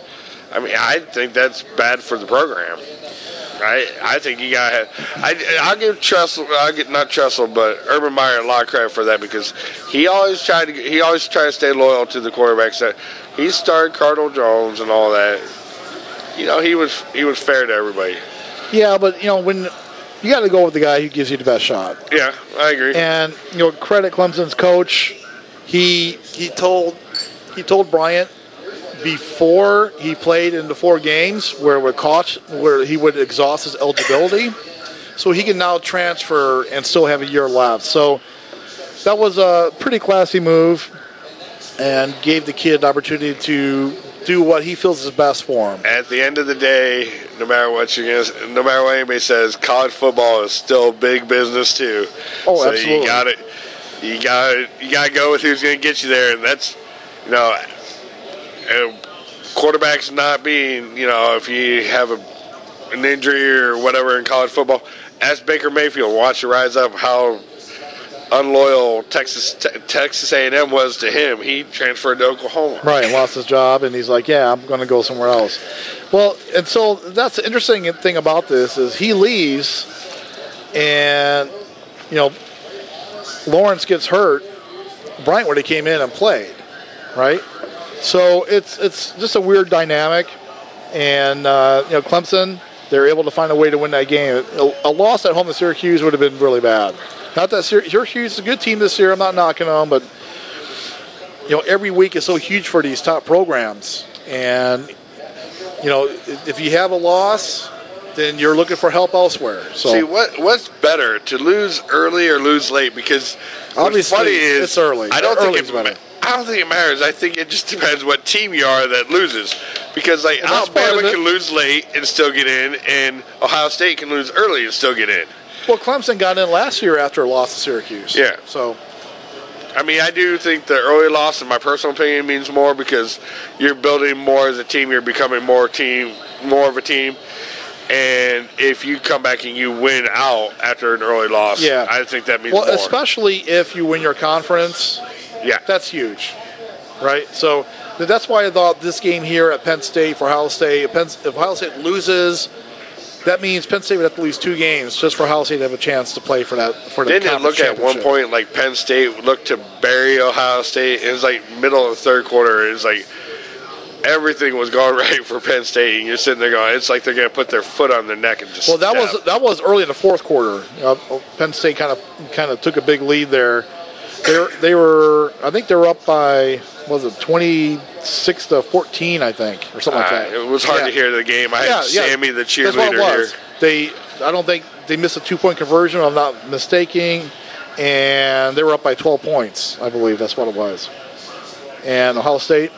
Speaker 3: I mean, I think that's bad for the program. I think you got. I'll give Tressel. Not Tressel, but Urban Meyer a lot of credit for that, because he always tried to stay loyal to the quarterbacks. That he started Cardinal Jones and all that. He was fair to everybody.
Speaker 2: Yeah, but when you got to go with the guy who gives you the best shot.
Speaker 3: Yeah, I agree.
Speaker 2: And credit Clemson's coach. He told Bryant before he played in the 4 games where he would exhaust his eligibility, so he can now transfer and still have a year left. So that was a pretty classy move and gave the kid the opportunity to do what he feels is best for him.
Speaker 3: At the end of the day, no matter what anybody says, college football is still big business too.
Speaker 2: Oh, so absolutely.
Speaker 3: You got to go with who's going to get you there, and that's quarterbacks not being, if you have an injury or whatever in college football, ask Baker Mayfield, watch it rise up how unloyal Texas A&M was to him. He transferred to Oklahoma.
Speaker 2: Right, lost his job, and he's like, yeah, I'm going to go somewhere else. Well, and so that's the interesting thing about this is he leaves, and, Lawrence gets hurt. Bryant would have came in and played, right? So it's just a weird dynamic, and Clemson, they're able to find a way to win that game. A loss at home to Syracuse would have been really bad. Not that Syracuse is a good team this year. I'm not knocking them, but every week is so huge for these top programs, and if you have a loss, then you're looking for help elsewhere. So
Speaker 3: see what's better, to lose early or lose late? Because
Speaker 2: obviously
Speaker 3: what's funny is
Speaker 2: it's early.
Speaker 3: I don't think it matters. I think it just depends what team you are that loses. Because Alabama can lose late and still get in, and Ohio State can lose early and still get in.
Speaker 2: Well, Clemson got in last year after a loss to Syracuse.
Speaker 3: Yeah.
Speaker 2: So,
Speaker 3: I mean, I do think the early loss, in my personal opinion, means more because you're building more as a team. You're becoming more of a team. And if you come back and you win out after an early loss, I think that means more.
Speaker 2: Well, especially if you win your conference.
Speaker 3: Yeah.
Speaker 2: That's huge, right? So that's why I thought this game here at Penn State for Ohio State, if Ohio State loses, that means Penn State would have to lose 2 games just for Ohio State to have a chance to play for the
Speaker 3: Didn't it look at one point like Penn State looked to bury Ohio State? It was like middle of the third quarter. It was like everything was going right for Penn State, and you're sitting there going, it's like they're going to put their foot on their neck and just.
Speaker 2: Well, that was early in the fourth quarter. Penn State kind of took a big lead there. They were up by 26-14, I think, or something like that.
Speaker 3: It was hard to hear the game. I had Sammy, the cheerleader, here.
Speaker 2: I don't think they missed a 2-point conversion, if I'm not mistaking, and they were up by 12 points, I believe. That's what it was. And Ohio State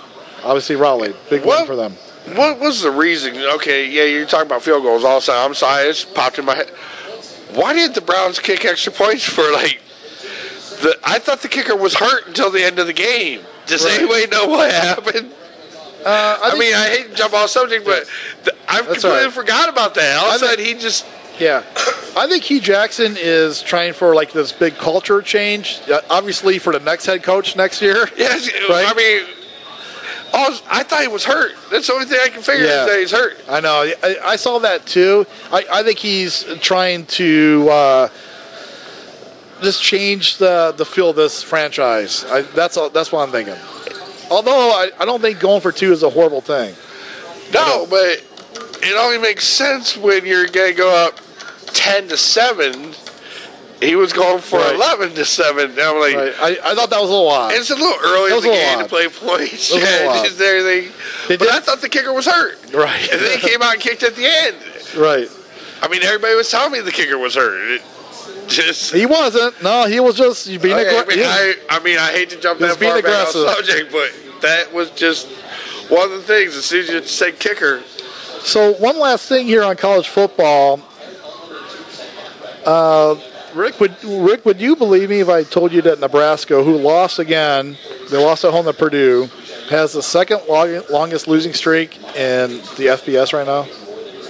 Speaker 2: obviously rallied. Big win for them.
Speaker 3: What was the reason? Okay, yeah, you're talking about field goals all the time. I'm sorry, it just popped in my head. Why did the Browns kick extra points for, I thought the kicker was hurt until the end of the game. Does anybody know what happened? I hate to jump off subject, but I completely forgot about that. All of a sudden, he just...
Speaker 2: Yeah. I think Hugh Jackson is trying for, this big culture change, obviously for the next head coach next year.
Speaker 3: Yes,
Speaker 2: right?
Speaker 3: I mean... I thought he was hurt. That's the only thing I can figure is that he's hurt.
Speaker 2: I know. I saw that, too. I think he's trying to... just change the feel of this franchise. That's what I'm thinking. Although I don't think going for 2 is a horrible thing.
Speaker 3: No, but it only makes sense when you're going to go up 10-7. He was going for 11-7. I'm like,
Speaker 2: I thought that was a little odd.
Speaker 3: It's a little early in the game to play points. Just everything. But I thought the kicker was hurt.
Speaker 2: Right.
Speaker 3: And then he came out and kicked at the end.
Speaker 2: Right.
Speaker 3: I mean, everybody was telling me the kicker was hurt.
Speaker 2: He wasn't. No, he was just being aggressive.
Speaker 3: I mean, I hate to jump that far back on subject, but that was just one of the things. As soon as you say kicker.
Speaker 2: So one last thing here on college football. Rick, would you believe me if I told you that Nebraska, who lost again, they lost at home to Purdue, has the second longest losing streak in the FBS right now?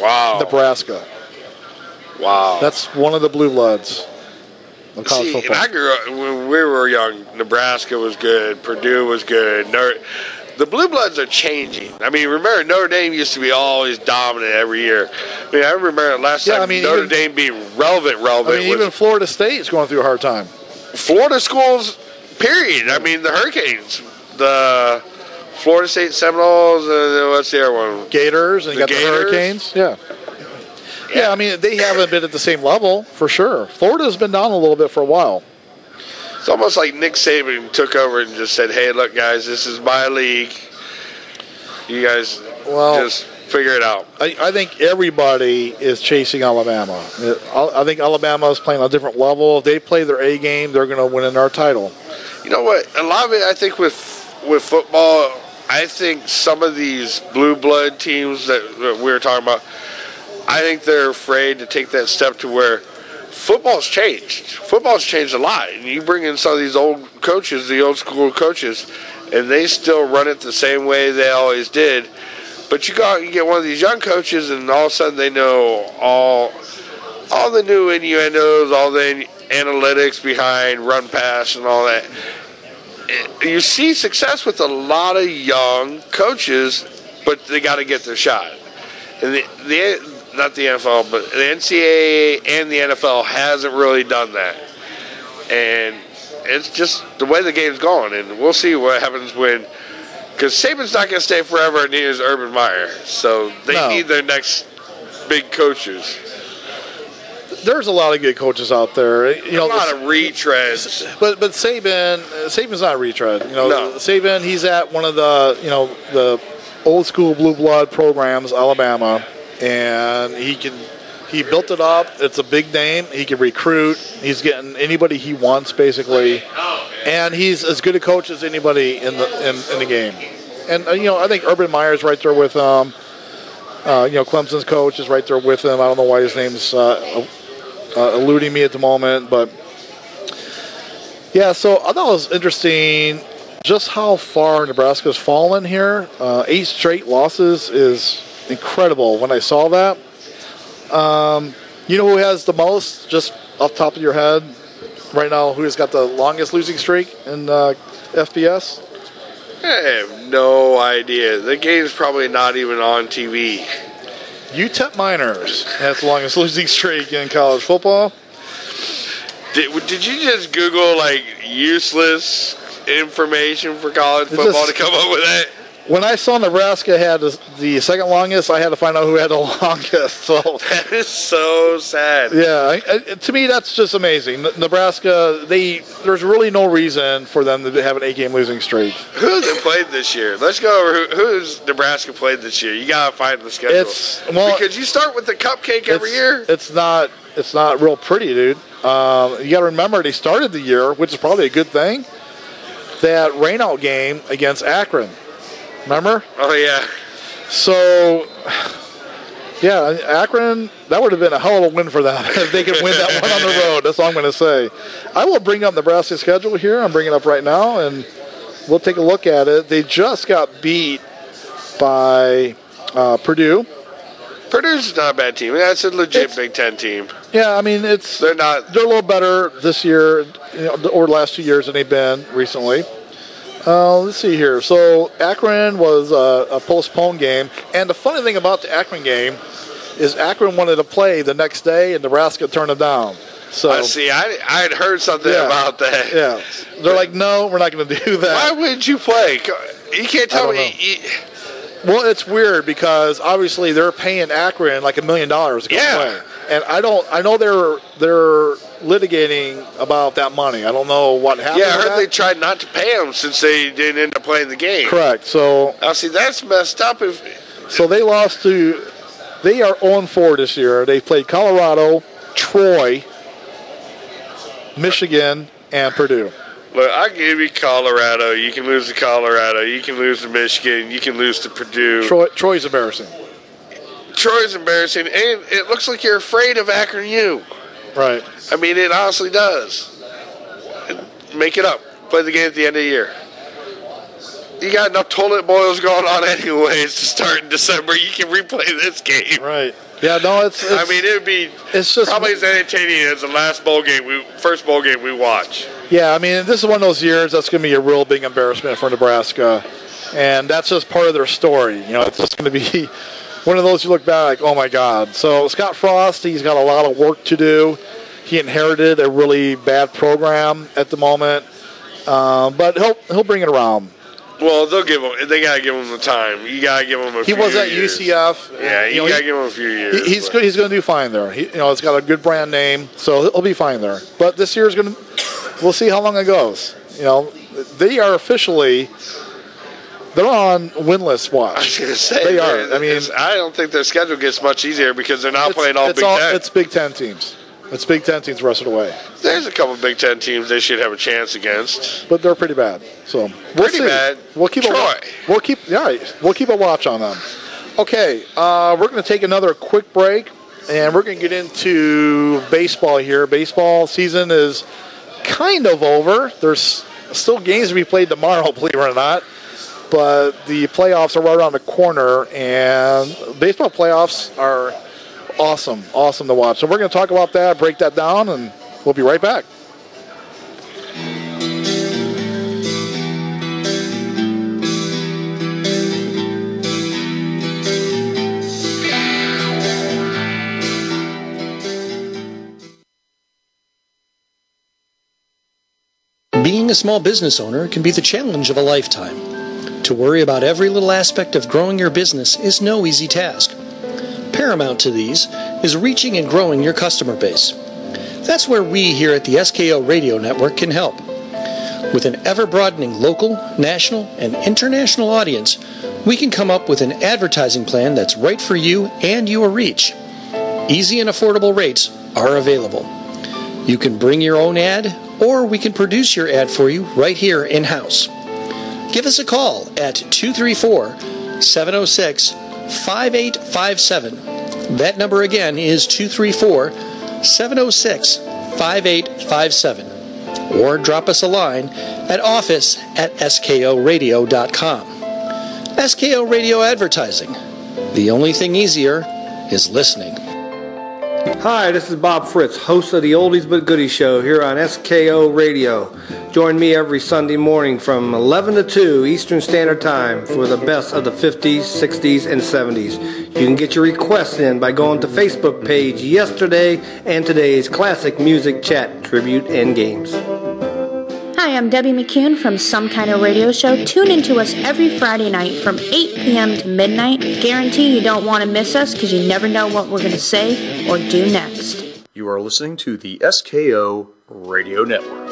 Speaker 3: Wow.
Speaker 2: Nebraska.
Speaker 3: Wow.
Speaker 2: That's one of the blue bloods of college football.
Speaker 3: And I grew up, when we were young, Nebraska was good, Purdue was good. The blue bloods are changing. I mean, remember, Notre Dame used to be always dominant every year. I mean, I remember last time Notre Dame being relevant.
Speaker 2: I mean, even Florida State is going through a hard time.
Speaker 3: Florida schools, period. I mean, the Hurricanes, the Florida State Seminoles, what's the other one?
Speaker 2: Gators, and you got the Hurricanes. Yeah, I mean, they haven't been at the same level, for sure. Florida's been down a little bit for a while.
Speaker 3: It's almost like Nick Saban took over and just said, hey, look, guys, this is my league. You guys just figure it out.
Speaker 2: I think everybody is chasing Alabama. I think Alabama is playing on a different level. If they play their A game, they're going to win our title.
Speaker 3: You know what? A lot of it, I think, with football, I think some of these blue blood teams that we were talking about, I think they're afraid to take that step to where football's changed. Football's changed a lot. And you bring in some of these old coaches, the old school coaches, and they still run it the same way they always did. But you get one of these young coaches, and all of a sudden they know all the new innuendos, all the analytics behind run pass and all that. You see success with a lot of young coaches, but they got to get their shot. And not the NFL, but the NCAA and the NFL hasn't really done that. And it's just the way the game's going. And we'll see what happens because Saban's not going to stay forever, and neither is Urban Meyer. So they need their next big coaches.
Speaker 2: There's a lot of good coaches out there.
Speaker 3: A lot of retreads.
Speaker 2: But Saban's not a retread. Saban, he's at one of the old school blue blood programs, Alabama. And he built it up. It's a big name. He can recruit. He's getting anybody he wants, basically. And he's as good a coach as anybody in the game. And I think Urban Meyer's right there with him. Clemson's coach is right there with him. I don't know why his name's eluding me at the moment, but yeah. So I thought it was interesting just how far Nebraska's fallen here. 8 straight losses is incredible. When I saw that, who has the most, just off the top of your head right now, who has got the longest losing streak in FBS?
Speaker 3: I have no idea. The game's probably not even on TV.
Speaker 2: UTEP Miners has the longest losing streak in college football.
Speaker 3: Did you just Google useless information for college football to come up with that?
Speaker 2: When I saw Nebraska had the second longest, I had to find out who had the longest. So
Speaker 3: that is so sad.
Speaker 2: Yeah, to me that's just amazing. Nebraska, there's really no reason for them to have an 8-game losing streak.
Speaker 3: Who's it played this year? Let's go over who's Nebraska played this year. You gotta find the schedule. Because you start with the cupcake every year.
Speaker 2: It's not real pretty, dude. You gotta remember they started the year, which is probably a good thing. That rainout game against Akron. Remember?
Speaker 3: Oh, yeah.
Speaker 2: So, yeah, Akron, that would have been a hell of a win for them if they could win that one on the road. That's all I'm going to say. I will bring up Nebraska's schedule here. I'm bringing it up right now, and we'll take a look at it. They just got beat by Purdue.
Speaker 3: Purdue's not a bad team. That's a legit Big Ten team.
Speaker 2: Yeah, I mean, they're a little better this year or the last 2 years than they've been recently. Let's see here. So Akron was a postponed game, and the funny thing about the Akron game is Akron wanted to play the next day, and Nebraska turned it down. So
Speaker 3: I see. I had heard something about that.
Speaker 2: Yeah, they're like, no, we're not going to do that.
Speaker 3: Why wouldn't you play? You can't tell me.
Speaker 2: Well, it's weird because obviously they're paying Akron like $1 million to go play, and I know they're litigating about that money. I don't know what happened.
Speaker 3: Yeah, I heard they tried not to pay them since they didn't end up playing the game.
Speaker 2: Correct. So
Speaker 3: see, that's messed up.
Speaker 2: So they lost to. They are 0-4 this year. They played Colorado, Troy, Michigan, and Purdue.
Speaker 3: Look, I give you Colorado. You can lose to Colorado. You can lose to Michigan. You can lose to Purdue.
Speaker 2: Troy's embarrassing.
Speaker 3: Troy's embarrassing, and it looks like you're afraid of Akron U.
Speaker 2: Right.
Speaker 3: I mean, it honestly does. Make it up. Play the game at the end of the year. You got enough toilet boils going on anyways to start in December. You can replay this game.
Speaker 2: Right. Yeah, no, it's
Speaker 3: I mean, it would be probably as entertaining as the first bowl game we watch.
Speaker 2: Yeah, I mean, this is one of those years that's going to be a real big embarrassment for Nebraska, and that's just part of their story. You know, it's just going to be one of those you look back like, oh my God. So Scott Frost, he's got a lot of work to do. He inherited a really bad program at the moment, but he'll bring it around.
Speaker 3: Well, they got to give him the time. You got to give him a few years.
Speaker 2: He was at UCF.
Speaker 3: Yeah, you got to give him a few years.
Speaker 2: He's good. He's going to do fine there. It's got a good brand name, so he'll be fine there. But this year's going to, we'll see how long it goes. They are officially, they're on winless watch.
Speaker 3: I was going to say.
Speaker 2: They are. I mean,
Speaker 3: I don't think their schedule gets much easier because they're not playing all Big Ten.
Speaker 2: It's Big Ten teams. It's Big Ten teams the rest of the way.
Speaker 3: There's a couple Big Ten teams they should have a chance against.
Speaker 2: But they're pretty bad. So
Speaker 3: pretty bad.
Speaker 2: We'll keep
Speaker 3: Troy.
Speaker 2: We'll keep a watch on them. Okay, we're going to take another quick break, and we're going to get into baseball here. Baseball season is kind of over. There's still games to be played tomorrow, believe it or not. But the playoffs are right around the corner, and baseball playoffs are awesome to watch. So we're going to talk about that, break that down, and we'll be right back.
Speaker 1: Being a small business owner can be the challenge of a lifetime. To worry about every little aspect of growing your business is no easy task. Paramount to these is reaching and growing your customer base. That's where we here at the SKO Radio Network can help. With an ever-broadening local, national, and international audience, we can come up with an advertising plan that's right for you and your reach. Easy and affordable rates are available. You can bring your own ad, or we can produce your ad for you right here in-house. Give us a call at 234-706-5857. That number again is 234-706-5857. Or drop us a line at office@skoradio.com. SKO Radio Advertising. The only thing easier is listening.
Speaker 4: Hi, this is Bob Fritz, host of the Oldies But Goodies show here on SKO Radio. Join me every Sunday morning from 11 to 2 Eastern Standard Time for the best of the 50s, 60s, and 70s. You can get your requests in by going to Facebook page Yesterday and Today's Classic Music Chat, Tribute, and Games.
Speaker 5: Hi, I'm Debbie McCune from Some Kind of Radio Show. Tune in to us every Friday night from 8 p.m. to midnight. Guarantee you don't want to miss us because you never know what we're going to say or do next.
Speaker 6: You are listening to the SKO Radio Network.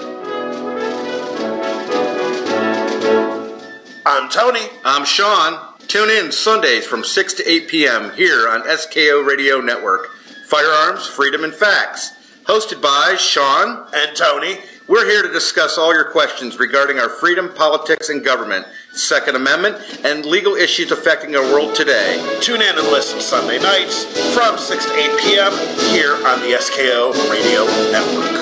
Speaker 7: I'm Tony. I'm Sean. Tune in Sundays from 6 to 8 p.m. here on SKO Radio Network. Firearms, Freedom, and Facts. Hosted by Sean and Tony. We're here to discuss all your questions regarding our freedom, politics, and government, Second Amendment, and legal issues affecting our world today.
Speaker 16: Tune in and listen Sunday nights from 6 to 8 p.m. here on the SKO Radio Network.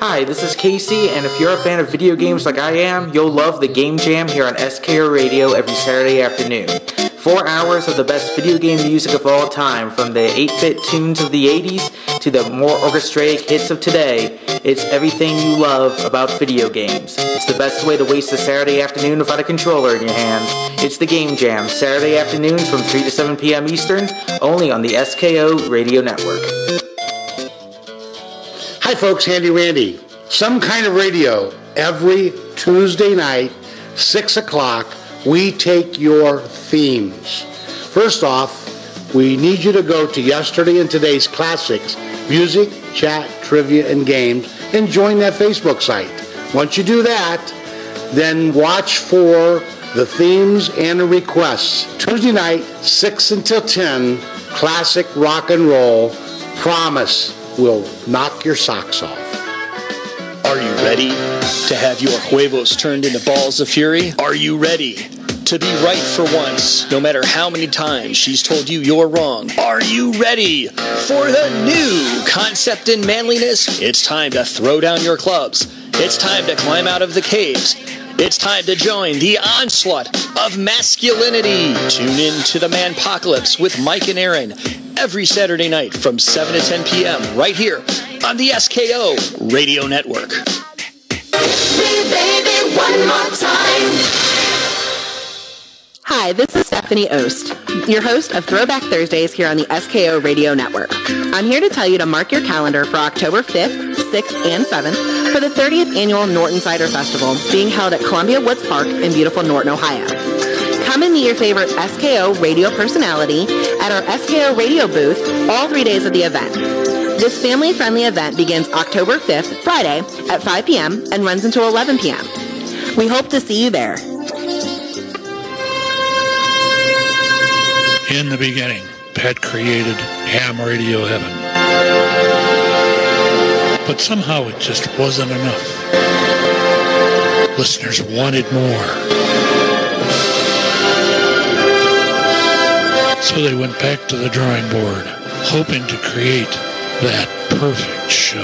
Speaker 8: Hi, this is Casey, and if you're a fan of video games like I am, you'll love the Game Jam here on SKO Radio every Saturday afternoon. 4 hours of the best video game music of all time, from the 8-bit tunes of the 80s to the more orchestrated hits of today. It's everything you love about video games. It's the best way to waste a Saturday afternoon without a controller in your hands. It's the Game Jam, Saturday afternoons from 3 to 7 p.m. Eastern, only on the SKO Radio Network.
Speaker 9: Hi folks, Handy Randy. Some Kind of Radio every Tuesday night, 6 o'clock, we take your themes. First off, we need you to go to yesterday and today's classics, music, chat, trivia, and games, and join that Facebook site. Once you do that, then watch for the themes and the requests. Tuesday night, 6 until 10, classic rock and roll. Promise, will knock your socks off.
Speaker 1: Are you ready to have your huevos turned into balls of fury? Are you ready to be right for once, no matter how many times she's told you you're wrong? Are you ready for the new concept in manliness? It's time to throw down your clubs. It's time to climb out of the caves. It's time to join the onslaught of masculinity. Tune in to the Manpocalypse with Mike and Aaron every Saturday night from 7 to 10 p.m. right here on the SKO Radio Network.
Speaker 10: Baby, one more time.
Speaker 11: Hi, this is Stephanie Ost, your host of Throwback Thursdays here on the SKO Radio Network. I'm here to tell you to mark your calendar for October 5th, 6th, and 7th for the 30th Annual Norton Cider Festival being held at Columbia Woods Park in beautiful Norton, Ohio. Come and meet your favorite SKO radio personality at our SKO radio booth all 3 days of the event. This family-friendly event begins October 5th, Friday, at 5 p.m. and runs until 11 p.m. We hope to see you there.
Speaker 12: In the beginning, Pat created ham radio heaven. But somehow it just wasn't enough. Listeners wanted more. So they went back to the drawing board, hoping to create that perfect show.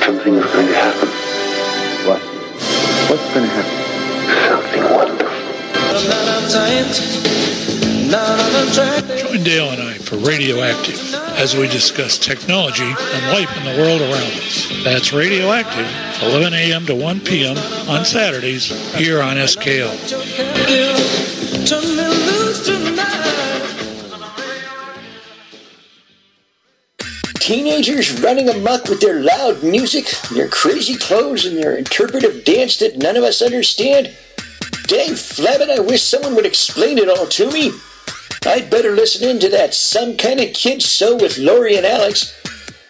Speaker 13: Something's going to happen. What? What's going to happen? Something wonderful.
Speaker 12: Join Dale and I for Radioactive as we discuss technology and life in the world around us. That's Radioactive, 11 a.m. to 1 p.m. on Saturdays here on SKO.
Speaker 14: Teenagers running amok with their loud music, their crazy clothes, and their interpretive dance that none of us understand? Dang flabbit, I wish someone would explain it all to me. I'd better listen in to that Some Kind of Kids Show with Lori and Alex.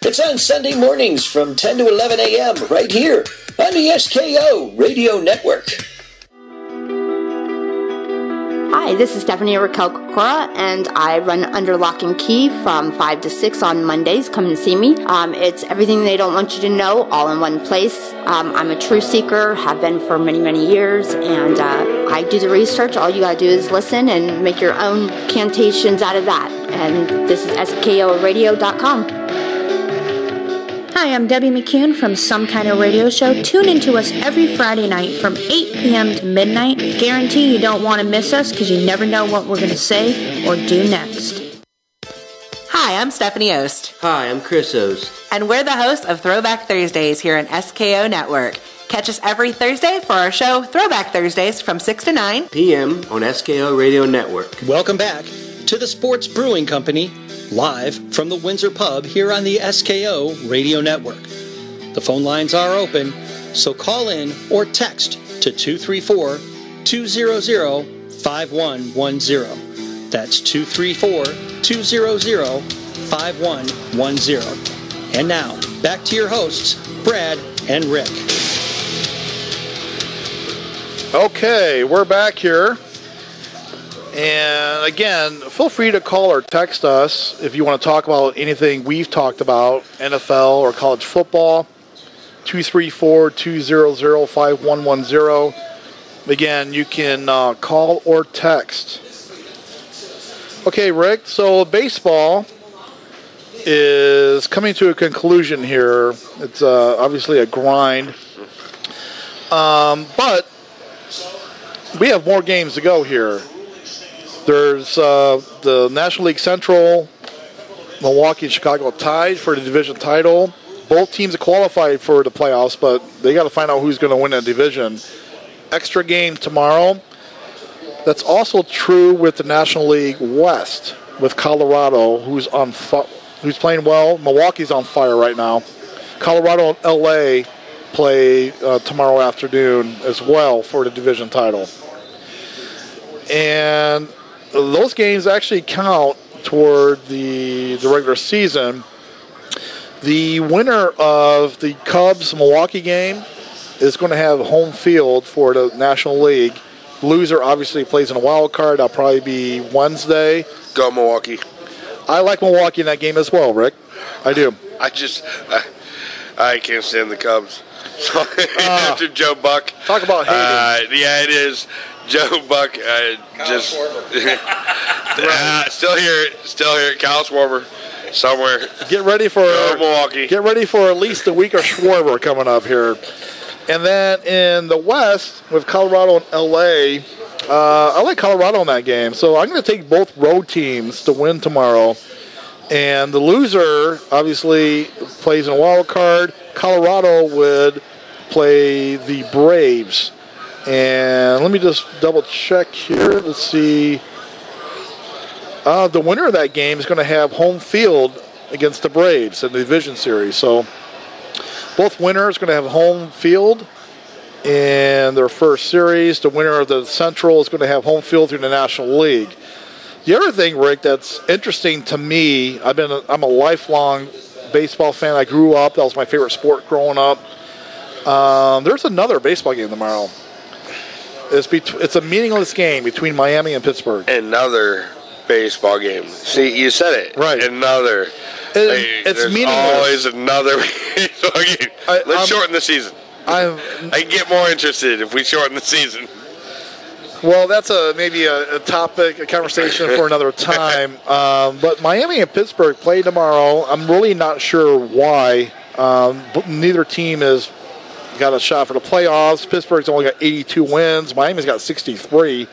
Speaker 14: It's on Sunday mornings from 10 to 11 a.m. right here on the SKO Radio Network.
Speaker 5: Hi, this is Stephanie Raquel Kokora, and I run Under Lock and Key from 5 to 6 on Mondays. Come and see me. It's everything they don't want you to know, all in one place. I'm a truth seeker, have been for many, many years, and I do the research. All you gotta do is listen and make your own cantations out of that. And this is SKOradio.com. Hi, I'm Debbie McCune from Some Kind of Radio Show. Tune in to us every Friday night from 8 p.m. to midnight. Guarantee you don't want to miss us because you never know what we're going to say or do next.
Speaker 11: Hi, I'm Stephanie Ost.
Speaker 15: Hi, I'm Chris Ost.
Speaker 11: And we're the hosts of Throwback Thursdays here on SKO Network. Catch us every Thursday for our show Throwback Thursdays from 6 to 9
Speaker 15: p.m. on SKO Radio Network.
Speaker 1: Welcome back to the Sports Brewing Company, live from the Windsor Pub here on the SKO Radio Network. The phone lines are open, so call in or text to 234-200-5110. That's 234-200-5110. And now, back to your hosts, Brad and Rick.
Speaker 2: Okay, we're back here. And again, feel free to call or text us if you want to talk about anything we've talked about, NFL or college football, 234-200-5110. Again, you can call or text. Okay, Rick, so baseball is coming to a conclusion here. It's obviously a grind. But we have more games to go here. There's the National League Central, Milwaukee and Chicago tied for the division title. Both teams have qualified for the playoffs, but they got to find out who's going to win that division. Extra game tomorrow. That's also true with the National League West, with Colorado, who's playing well. Milwaukee's on fire right now. Colorado and LA play tomorrow afternoon as well for the division title. And those games actually count toward the regular season. The winner of the Cubs-Milwaukee game is going to have home field for the National League. Loser obviously plays in a wild card. That'll probably be Wednesday.
Speaker 3: Go Milwaukee.
Speaker 2: I like Milwaukee in that game as well, Rick. I do.
Speaker 3: I can't stand the Cubs. After Joe Buck.
Speaker 2: Talk about hating.
Speaker 3: Yeah, it is. Joe Buck. Still here. Kyle Schwarber. Somewhere.
Speaker 2: Get ready for
Speaker 3: Milwaukee.
Speaker 2: Get ready for at least a week of Schwarber coming up here. And then in the West, with Colorado and LA, I like Colorado in that game. So I'm going to take both road teams to win tomorrow. And the loser, obviously, plays in a wild card. Colorado would play the Braves. And let me just double check here. Let's see. The winner of that game is going to have home field against the Braves in the division series. So both winners are going to have home field in their first series. The winner of the Central is going to have home field through the National League. The other thing, Rick, that's interesting to me, I'm a lifelong baseball fan. I grew up. That was my favorite sport growing up. There's another baseball game tomorrow. It's a meaningless game between Miami and Pittsburgh.
Speaker 3: Another baseball game. See, you said it.
Speaker 2: Right.
Speaker 3: Another.
Speaker 2: It's meaningless.
Speaker 3: Always another baseball game. Let's shorten the season. I can get more interested if we shorten the season.
Speaker 2: Well, that's maybe a topic, a conversation for another time. But Miami and Pittsburgh play tomorrow. I'm really not sure why. But neither team has got a shot for the playoffs. Pittsburgh's only got 82 wins. Miami's got 63.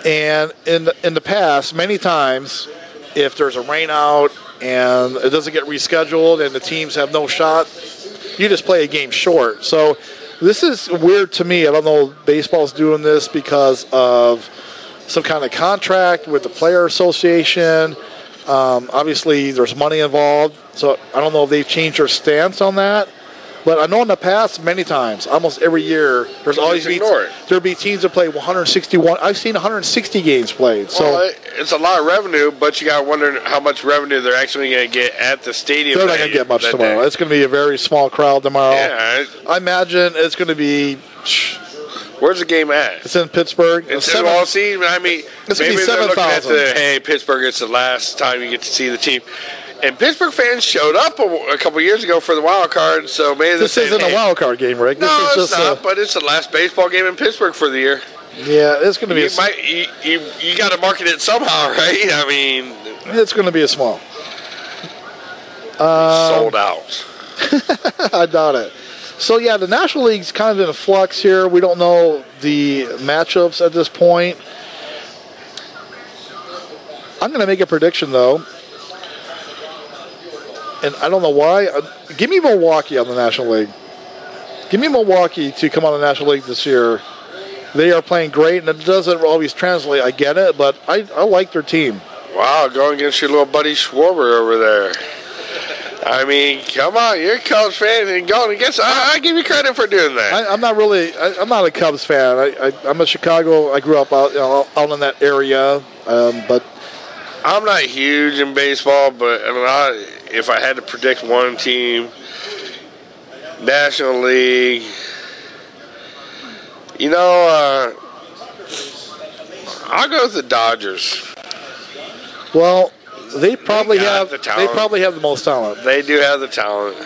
Speaker 2: And in the past, many times, if there's a rain out and it doesn't get rescheduled and the teams have no shot, you just play a game short. So this is weird to me. I don't know if baseball's doing this because of some kind of contract with the player association. Obviously, there's money involved. So I don't know if they've changed their stance on that. But I know in the past, many times, almost every year, there'll be teams that play 161. I've seen 160 games played. So
Speaker 3: well, it's a lot of revenue, but you got to wonder how much revenue they're actually going to get at the stadium.
Speaker 2: They're not going to get much tomorrow. It's going to be a very small crowd tomorrow.
Speaker 3: Yeah,
Speaker 2: I imagine it's going to be.
Speaker 3: Where's the game at?
Speaker 2: It's in Pittsburgh.
Speaker 3: It's maybe they're looking at Pittsburgh. It's the last time you get to see the team. And Pittsburgh fans showed up a couple years ago for the wild card, so maybe
Speaker 2: this isn't a wild card game, Rick.
Speaker 3: No, it's not. But it's the last baseball game in Pittsburgh for the year.
Speaker 2: Yeah, it's going to be.
Speaker 3: You got to market it somehow, right? I mean,
Speaker 2: it's going to be a small.
Speaker 3: Sold out.
Speaker 2: I doubt it. So yeah, the National League's kind of in a flux here. We don't know the matchups at this point. I'm going to make a prediction though. And I don't know why. Give me Milwaukee on the National League. Give me Milwaukee to come on the National League this year. They are playing great, and it doesn't always translate. I get it, but I like their team.
Speaker 3: Wow, going against your little buddy Schwarber over there. I mean, come on, you're a Cubs fan and going against. I give you credit for doing that.
Speaker 2: I'm not a Cubs fan. I'm a Chicago. I grew up out in that area, but
Speaker 3: I'm not huge in baseball. But if I had to predict one team, National League, I'll go with the Dodgers.
Speaker 2: Well, they probably have the most talent.
Speaker 3: They do have the talent.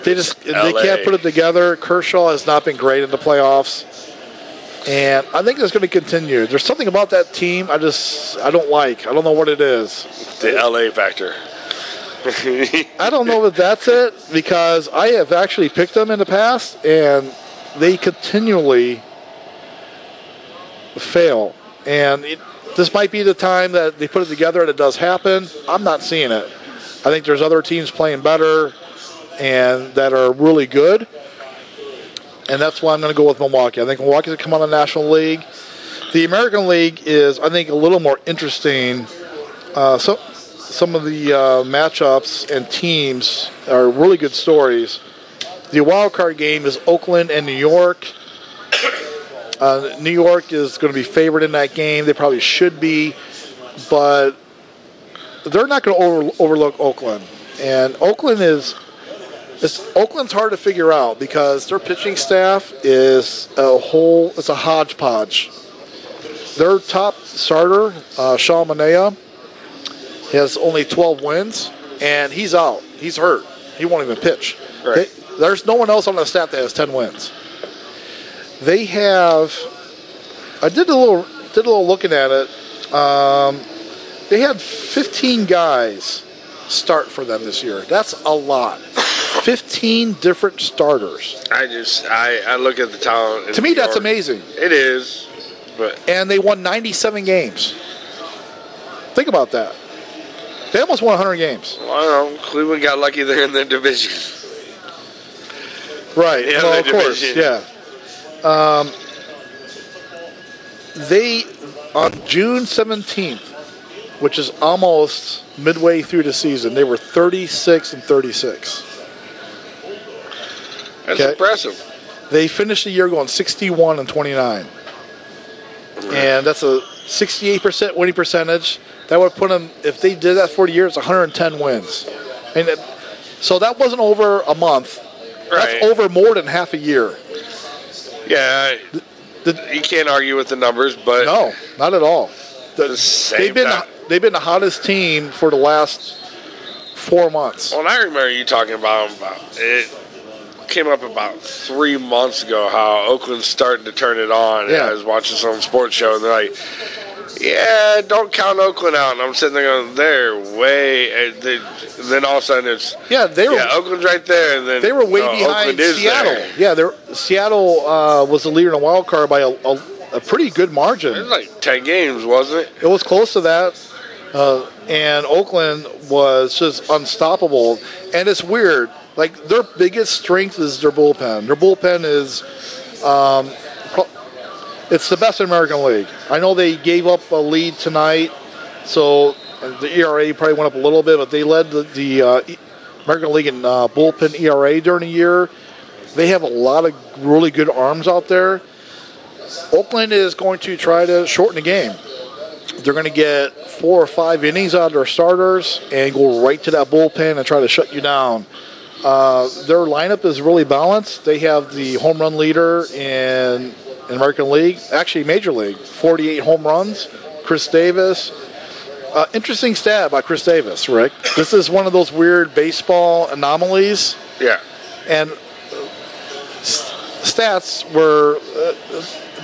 Speaker 2: They can't put it together. Kershaw has not been great in the playoffs, and I think it's going to continue. There's something about that team I don't like. I don't know what it is.
Speaker 3: The LA factor.
Speaker 2: I don't know if that's it, because I have actually picked them in the past, and they continually fail. And this might be the time that they put it together and it does happen. I'm not seeing it. I think there's other teams playing better and that are really good. And that's why I'm going to go with Milwaukee. I think Milwaukee's going to come on the National League. The American League is, I think, a little more interesting. Some of the matchups and teams are really good stories. The wild card game is Oakland and New York. New York is going to be favored in that game. They probably should be, but they're not going to overlook Oakland. And Oakland's hard to figure out because their pitching staff is it's a hodgepodge. Their top starter, Sean Manaea, has only 12 wins, and he's out. He's hurt. He won't even pitch.
Speaker 3: Right.
Speaker 2: There's no one else on the staff that has 10 wins. They have. I did a little looking at it. They had 15 guys start for them this year. That's a lot. 15 different starters.
Speaker 3: I look at the talent.
Speaker 2: To me, that's amazing.
Speaker 3: It is,
Speaker 2: and they won 97 games. Think about that. They almost won 100 games.
Speaker 3: Well, I don't know. Cleveland got lucky they're in their division.
Speaker 2: Right.
Speaker 3: Yeah,
Speaker 2: well, of course. Yeah. They, on June 17th, which is almost midway through the season, they were 36-36.
Speaker 3: That's impressive.
Speaker 2: They finished the year going 61-29. And that's a 68% winning percentage. That would put them, if they did that for the year, it's 110 wins. And so that wasn't over a month.
Speaker 3: Right.
Speaker 2: That's over more than half a year.
Speaker 3: Yeah, you can't argue with the numbers, but
Speaker 2: no, not at all. They've been the hottest team for the last 4 months.
Speaker 3: Well, and I remember you talking about it. Came up about 3 months ago how Oakland's starting to turn it on.
Speaker 2: Yeah.
Speaker 3: I was watching some sports show and they're like, "Yeah, don't count Oakland out." And I'm sitting there going, "They're way." And then all of a sudden it's Oakland's right there. And then
Speaker 2: they were way behind Seattle.
Speaker 3: There.
Speaker 2: Yeah, Seattle was the leader in the wild card by a pretty good margin.
Speaker 3: It was like 10 games, wasn't it?
Speaker 2: It was close to that. And Oakland was just unstoppable. And it's weird. Like, their biggest strength is their bullpen. Their bullpen is, it's the best in American League. I know they gave up a lead tonight, so the ERA probably went up a little bit, but they led the American League in bullpen ERA during the year. They have a lot of really good arms out there. Oakland is going to try to shorten the game. They're going to get 4 or 5 innings out of their starters and go right to that bullpen and try to shut you down. Their lineup is really balanced. They have the home run leader in American League, actually Major League, 48 home runs. Chris Davis. Interesting stat by Chris Davis, Rick. This is one of those weird baseball anomalies.
Speaker 3: Yeah.
Speaker 2: And stats were...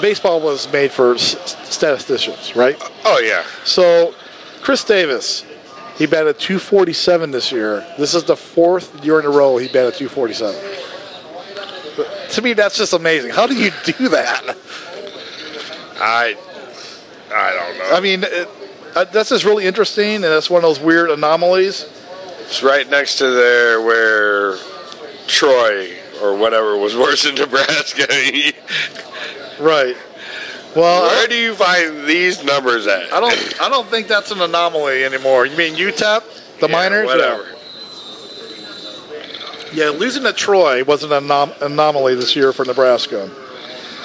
Speaker 2: baseball was made for statisticians, right?
Speaker 3: Oh, yeah.
Speaker 2: So, Chris Davis... He batted .247 this year. This is the 4th year in a row he batted .247. To me, that's just amazing. How do you do that?
Speaker 3: I don't know.
Speaker 2: I mean, that's just really interesting, and that's one of those weird anomalies.
Speaker 3: It's right next to there where Troy or whatever was worse in Nebraska.
Speaker 2: Right. Well,
Speaker 3: where do you find these numbers at?
Speaker 2: I don't think that's an anomaly anymore. You mean UTEP, the minors?
Speaker 3: Whatever.
Speaker 2: Yeah, losing to Troy was an anomaly this year for Nebraska.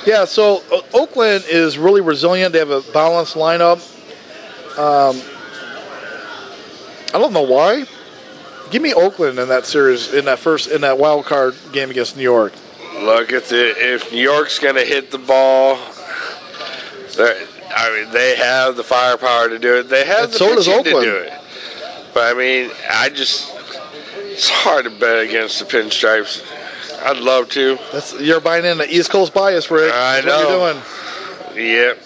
Speaker 2: Yeah, so Oakland is really resilient. They have a balanced lineup. I don't know why. Give me Oakland in that series, in that wild card game against New York.
Speaker 3: Look at if New York's going to hit the ball. I mean, they have the firepower to do it. They have the pitching to do it. But, I mean, it's hard to bet against the Pinstripes. I'd love to.
Speaker 2: You're buying in the East Coast bias, Rick.
Speaker 3: I know.
Speaker 2: What you're doing.
Speaker 3: Yep.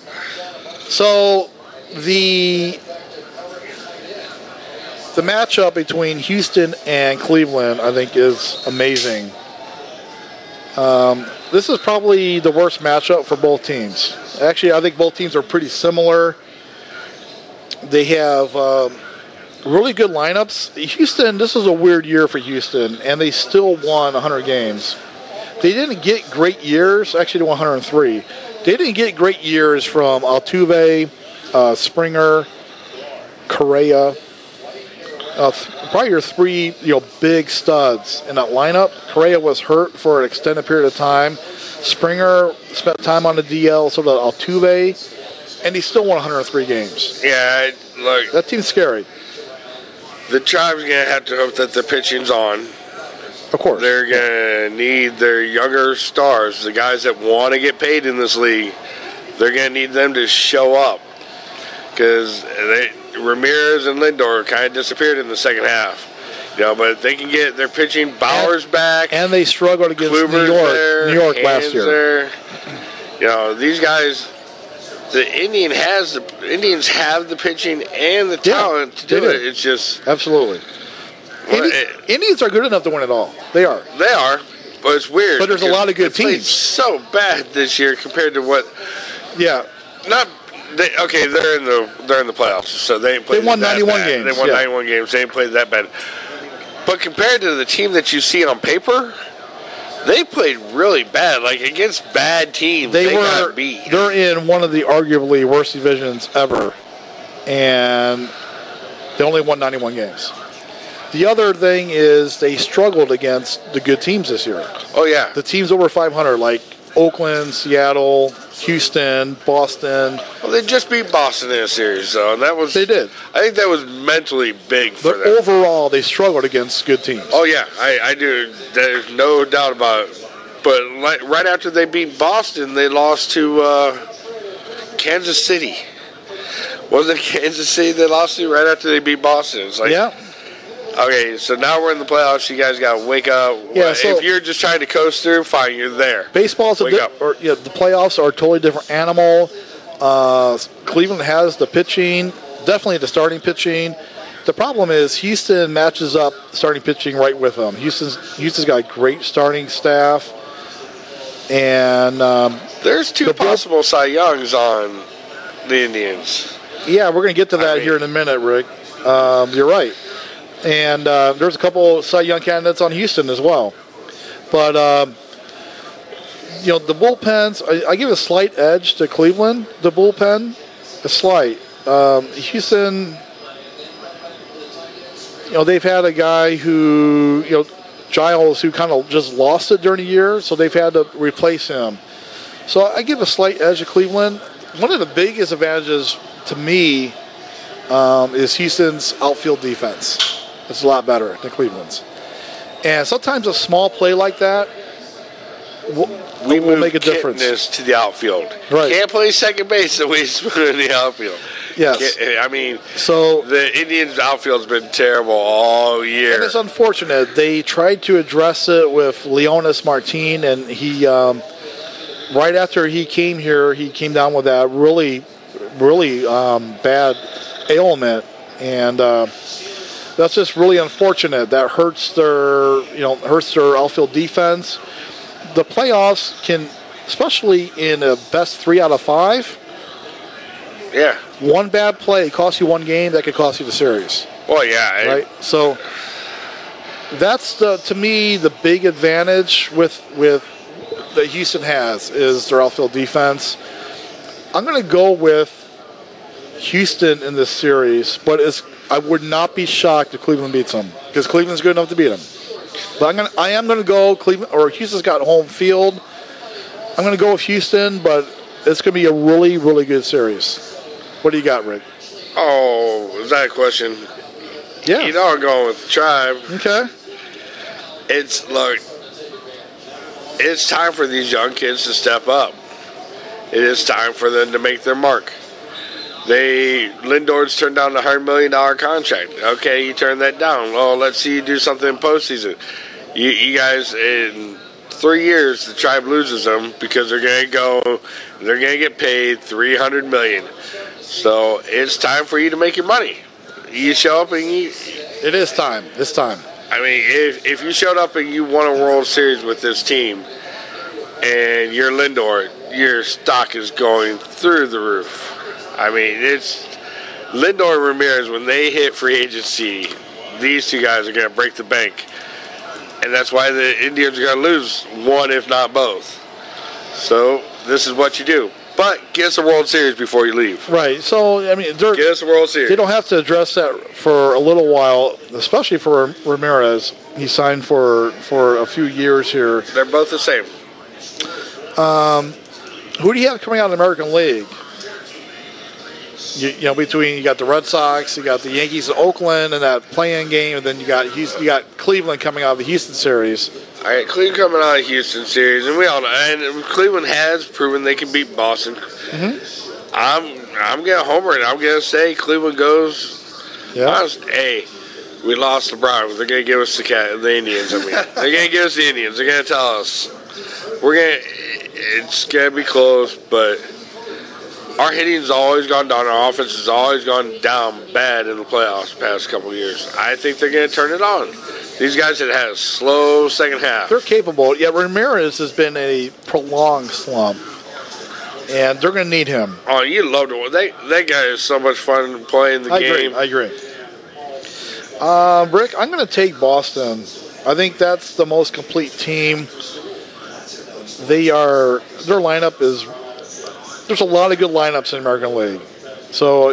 Speaker 2: So, the matchup between Houston and Cleveland, I think, is amazing. This is probably the worst matchup for both teams. Actually, I think both teams are pretty similar. They have really good lineups. Houston, this is a weird year for Houston, and they still won 100 games. They didn't get great years. Actually, they won 103. They didn't get great years from Altuve, Springer, Correa. probably your three, big studs in that lineup. Correa was hurt for an extended period of time. Springer spent time on the DL, so did Altuve, and he still won 103 games.
Speaker 3: Yeah, look.
Speaker 2: That team's scary.
Speaker 3: The Tribe's going to have to hope that the pitching's on.
Speaker 2: Of course.
Speaker 3: They're going to need their younger stars, the guys that want to get paid in this league. They're going to need them to show up. Because Ramirez and Lindor kind of disappeared in the second half. But if they can get their pitching, Bauer's back.
Speaker 2: And they struggled against
Speaker 3: Kluber's
Speaker 2: New York last year.
Speaker 3: There. These guys, the Indians have the pitching and the talent to do it. It's just...
Speaker 2: Absolutely. Indians are good enough to win it all. They are.
Speaker 3: They are. But it's weird.
Speaker 2: But there's a lot of good
Speaker 3: they played
Speaker 2: teams.
Speaker 3: So bad this year compared to what...
Speaker 2: Yeah.
Speaker 3: They're in the playoffs, so they ain't played.
Speaker 2: They won
Speaker 3: that
Speaker 2: 91
Speaker 3: bad.
Speaker 2: games.
Speaker 3: They won 91 games. They ain't played that bad. But compared to the team that you see on paper, they played really bad. Like against bad teams, they got beat.
Speaker 2: They're in one of the arguably worst divisions ever, and they only won 91 games. The other thing is they struggled against the good teams this year.
Speaker 3: Oh yeah,
Speaker 2: the teams over 500 like Oakland, Seattle, Houston, Boston.
Speaker 3: Well, they just beat Boston in a series, though, and that was...
Speaker 2: They did.
Speaker 3: I think that was mentally big for them.
Speaker 2: Overall, they struggled against good teams.
Speaker 3: Oh, yeah, I do. There's no doubt about it. But right after they beat Boston, they lost to Kansas City. Wasn't it Kansas City they lost to right after they beat Boston? It's like,
Speaker 2: yeah.
Speaker 3: Okay, so now we're in the playoffs. You guys got to wake up.
Speaker 2: Yeah, so
Speaker 3: if you're just trying to coast through, fine, you're there.
Speaker 2: Baseball's the playoffs are a totally different animal. Cleveland has the pitching, definitely the starting pitching. The problem is Houston matches up starting pitching right with them. Houston's got a great starting staff, and
Speaker 3: there's two possible Cy Youngs on the Indians.
Speaker 2: Yeah, we're going to get to that here in a minute, Rick. You're right. And there's a couple Cy Young candidates on Houston as well. But, the bullpens, I give a slight edge to Cleveland, the bullpen, a slight. Houston, they've had a guy who, Giles, who kind of just lost it during the year, so they've had to replace him. So I give a slight edge to Cleveland. One of the biggest advantages to me is Houston's outfield defense. It's a lot better than Cleveland's. And sometimes a small play like that will make a difference.
Speaker 3: To the outfield.
Speaker 2: Right.
Speaker 3: Can't play second base the way he's in the outfield.
Speaker 2: Yes.
Speaker 3: So the Indians' outfield's been terrible all year.
Speaker 2: And it's unfortunate. They tried to address it with Leonis Martin, and he, right after he came here, he came down with that really, really bad ailment. And that's just really unfortunate. That hurts their outfield defense. The playoffs can, especially in a best 3 out of 5.
Speaker 3: Yeah.
Speaker 2: One bad play costs you one game. That could cost you the series.
Speaker 3: Well, yeah.
Speaker 2: Right. So that's to me the big advantage with that Houston has is their outfield defense. I'm going to go with Houston in this series, but I would not be shocked if Cleveland beats them because Cleveland's good enough to beat them. But I am going to go Cleveland, or Houston's got home field. I'm going to go with Houston, but it's going to be a really, really good series. What do you got, Rick?
Speaker 3: Oh, is that a question?
Speaker 2: Yeah.
Speaker 3: I'm going with the Tribe.
Speaker 2: Okay.
Speaker 3: It's time for these young kids to step up. It is time for them to make their mark. Lindor's turned down the $100 million contract. Okay, you turned that down. Well, let's see you do something in postseason. You guys, in 3 years, the Tribe loses them because they're going to get paid $300 million. So it's time for you to make your money. You show up and
Speaker 2: it is time. It's time.
Speaker 3: I mean, if you showed up and you won a World Series with this team and you're Lindor, your stock is going through the roof. I mean, it's Lindor and Ramirez, when they hit free agency, these two guys are going to break the bank. And that's why the Indians are going to lose one, if not both. So this is what you do. But get us a World Series before you leave.
Speaker 2: Right. So, I mean,
Speaker 3: get us a World Series.
Speaker 2: They don't have to address that for a little while, especially for Ramirez. He signed for a few years here.
Speaker 3: They're both the same.
Speaker 2: Who do you have coming out of the American League? You know, between you got the Red Sox, you got the Yankees of Oakland in that play-in game, and then you got Cleveland coming out of the Houston series.
Speaker 3: All right, Cleveland coming out of the Houston series, and we all know, and Cleveland has proven they can beat Boston.
Speaker 2: Mm-hmm.
Speaker 3: I'm gonna homer it. I'm gonna say Cleveland goes.
Speaker 2: Yeah.
Speaker 3: Hey, we lost LeBron. They're gonna give us the Indians. I mean, they're gonna give us the Indians. They're gonna tell us it's gonna be close, but. Our hitting's always gone down. Our offense has always gone down bad in the playoffs the past couple of years. I think they're going to turn it on. These guys that had a slow second half.
Speaker 2: They're capable. Yeah, Ramirez has been a prolonged slump, and they're going to need him.
Speaker 3: Oh, you love to watch. That guy is so much fun playing the game.
Speaker 2: I agree. Rick, I'm going to take Boston. I think that's the most complete team. Their lineup is... There's a lot of good lineups in the American League. So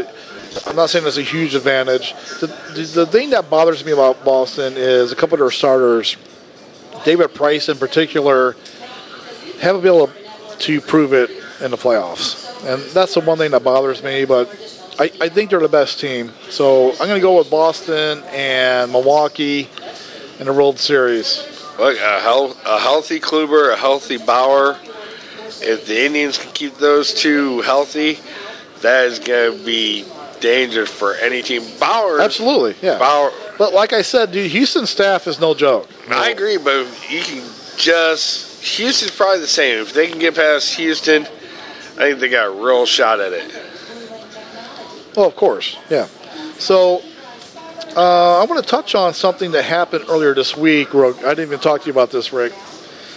Speaker 2: I'm not saying that's a huge advantage. The thing that bothers me about Boston is a couple of their starters, David Price in particular, haven't been able to prove it in the playoffs. And that's the one thing that bothers me, but I think they're the best team. So I'm going to go with Boston and Milwaukee in the World Series.
Speaker 3: Look, a healthy Kluber, a healthy Bauer. If the Indians can keep those two healthy, that is going to be dangerous for any team. Bauer.
Speaker 2: Absolutely, yeah.
Speaker 3: Bauer.
Speaker 2: But like I said, dude, Houston's staff is no joke.
Speaker 3: I agree, but you can just... Houston's probably the same. If they can get past Houston, I think they got a real shot at it.
Speaker 2: Well, of course, yeah. So, I want to touch on something that happened earlier this week. I didn't even talk to you about this, Rick.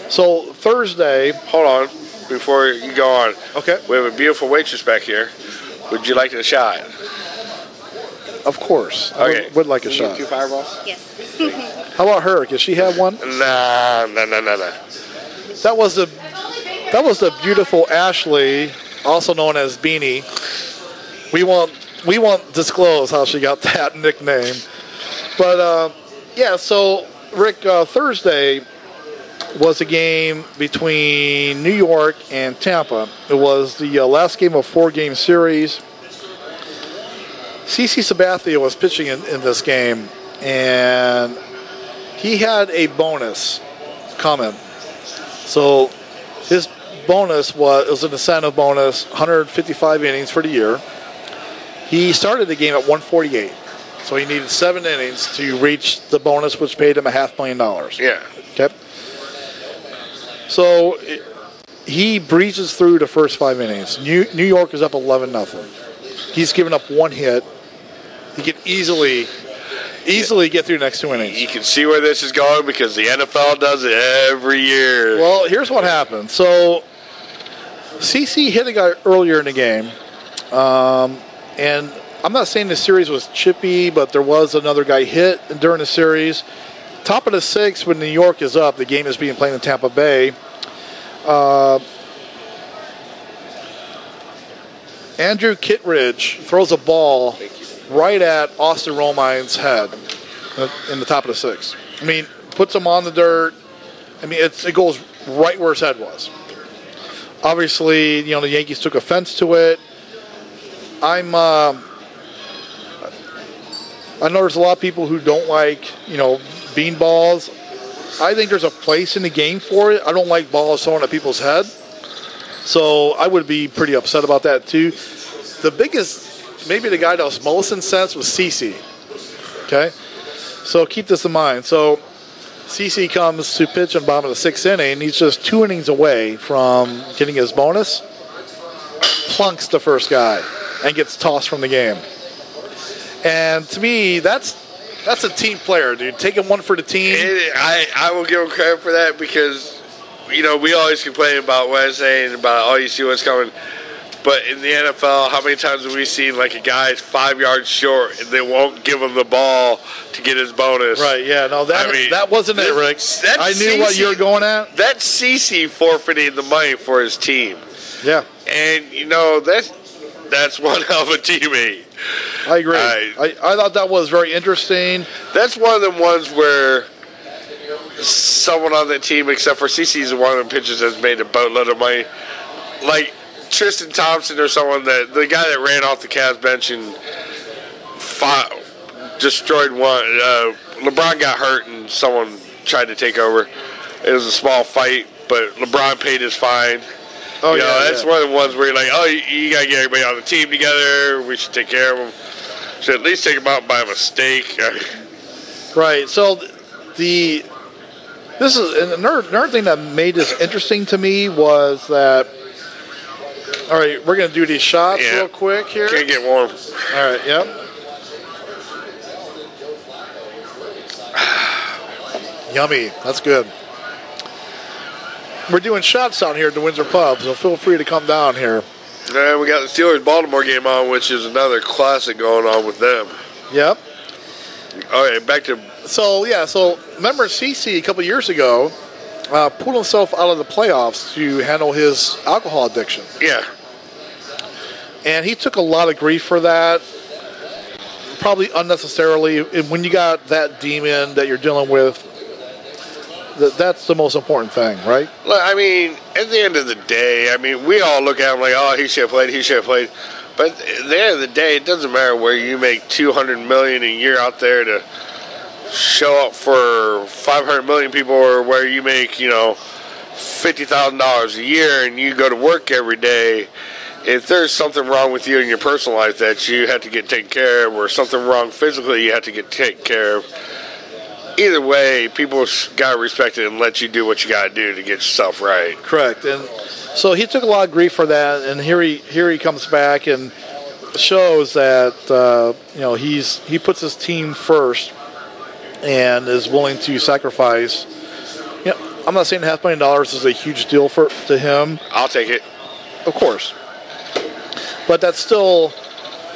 Speaker 2: So, Thursday...
Speaker 3: Hold on. Before you go on,
Speaker 2: okay.
Speaker 3: We have a beautiful waitress back here. Would you like a shot?
Speaker 2: Of course.
Speaker 3: Okay.
Speaker 2: I would like a shot.
Speaker 3: 2 Fireballs?
Speaker 11: Yes.
Speaker 2: How about her? Does she have one?
Speaker 3: Nah.
Speaker 2: That was the beautiful Ashley, also known as Beanie. We won't disclose how she got that nickname, but yeah. So Rick, Thursday was a game between New York and Tampa. It was the last game of a 4-game series. CC Sabathia was pitching in this game, and he had a bonus coming. So his bonus was an incentive bonus, 155 innings for the year. He started the game at 148, so he needed 7 innings to reach the bonus, which paid him $500,000.
Speaker 3: Yeah.
Speaker 2: Okay. So he breezes through the first 5 innings. New York is up 11-0. He's given up 1 hit. He can easily get through the next 2 innings.
Speaker 3: You can see where this is going because the NFL does it every year.
Speaker 2: Well, here's what happened. So CC hit a guy earlier in the game, and I'm not saying the series was chippy, but there was another guy hit during the series. Top of the 6th, when New York is up, the game is being played in Tampa Bay. Andrew Kittredge throws a ball right at Austin Romine's head in the top of the 6th. I mean, puts him on the dirt. I mean, it goes right where his head was. Obviously, the Yankees took offense to it. I know there's a lot of people who don't like, bean balls. I think there's a place in the game for it. I don't like balls thrown at people's head. So I would be pretty upset about that too. The biggest, maybe the guy that was most incensed was CC. Okay? So keep this in mind. So CC comes to pitch in the bottom of the 6th inning, and he's just 2 innings away from getting his bonus. Plunks the first guy and gets tossed from the game. And to me, that's a team player, dude. Taking one for the team.
Speaker 3: I will give him credit for that because, we always complain about Wednesday and about, you see what's coming. But in the NFL, how many times have we seen, like, a guy's 5 yards short and they won't give him the ball to get his bonus?
Speaker 2: Right, yeah. No, that wasn't it, Rick. I knew what you were going at.
Speaker 3: That's CC forfeiting the money for his team.
Speaker 2: Yeah.
Speaker 3: And, that's one hell of a teammate.
Speaker 2: I agree. I thought that was very interesting.
Speaker 3: That's one of the ones where someone on the team, except for CC, is one of the pitchers that's made a boatload of money. Like Tristan Thompson or someone the guy that ran off the Cavs bench and destroyed one. LeBron got hurt and someone tried to take over. It was a small fight, but LeBron paid his fine.
Speaker 2: Oh,
Speaker 3: That's one of the ones where you're like, oh, you got to get everybody on the team together. We should take care of them. Should at least take them out by mistake.
Speaker 2: Right. So this is another thing that made this interesting to me was that. All right, we're gonna do these shots real quick here.
Speaker 3: Can't get warm.
Speaker 2: All right. Yep. Yummy. That's good. We're doing shots out here at the Windsor Pub, so feel free to come down here.
Speaker 3: And we got the Steelers-Baltimore game on, which is another classic going on with them.
Speaker 2: Yep.
Speaker 3: All right, back to...
Speaker 2: So remember CC a couple years ago pulled himself out of the playoffs to handle his alcohol addiction.
Speaker 3: Yeah.
Speaker 2: And he took a lot of grief for that, probably unnecessarily. And when you got that demon that you're dealing with, that's the most important thing, right?
Speaker 3: Look, I mean, at the end of the day, we all look at him like, oh, he should have played. But at the end of the day, it doesn't matter where you make $200 million a year out there to show up for 500 million people, or where you make, $50,000 a year and you go to work every day. If there's something wrong with you in your personal life that you have to get taken care of, or something wrong physically you have to get taken care of, either way, people got to respect it and let you do what you got to do to get yourself right.
Speaker 2: Correct. And so he took a lot of grief for that, and here he comes back and shows that he puts his team first and is willing to sacrifice. I'm not saying $500,000 is a huge deal to him.
Speaker 3: I'll take it.
Speaker 2: Of course. But that's still...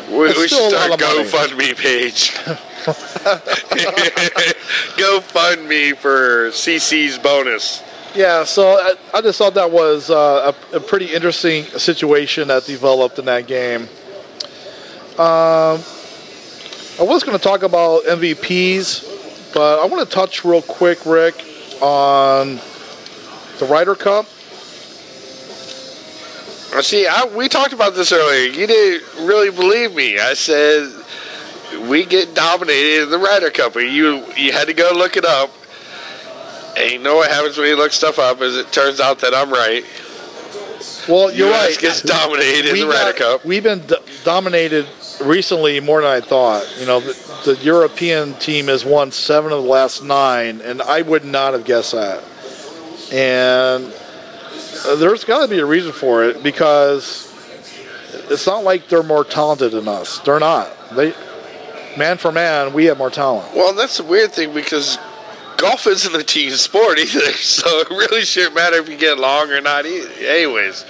Speaker 3: We should start a GoFundMe page. GoFundMe for CC's bonus.
Speaker 2: Yeah, so I just thought that was a pretty interesting situation that developed in that game. I was going to talk about MVPs, but I want to touch real quick, Rick, on the Ryder Cup.
Speaker 3: See, we talked about this earlier. You didn't really believe me. I said we get dominated in the Ryder Cup. You had to go look it up. And you know what happens when you look stuff up is it turns out that I'm right.
Speaker 2: Well, you're right.
Speaker 3: US gets dominated in the Ryder Cup.
Speaker 2: We've been dominated recently more than I thought. The European team has won 7 of the last 9, and I would not have guessed that. And there's got to be a reason for it, because it's not like they're more talented than us. They're not. Man for man, we have more talent.
Speaker 3: Well, that's the weird thing, because golf isn't a team sport either, so it really shouldn't matter if you get along or not. Anyways,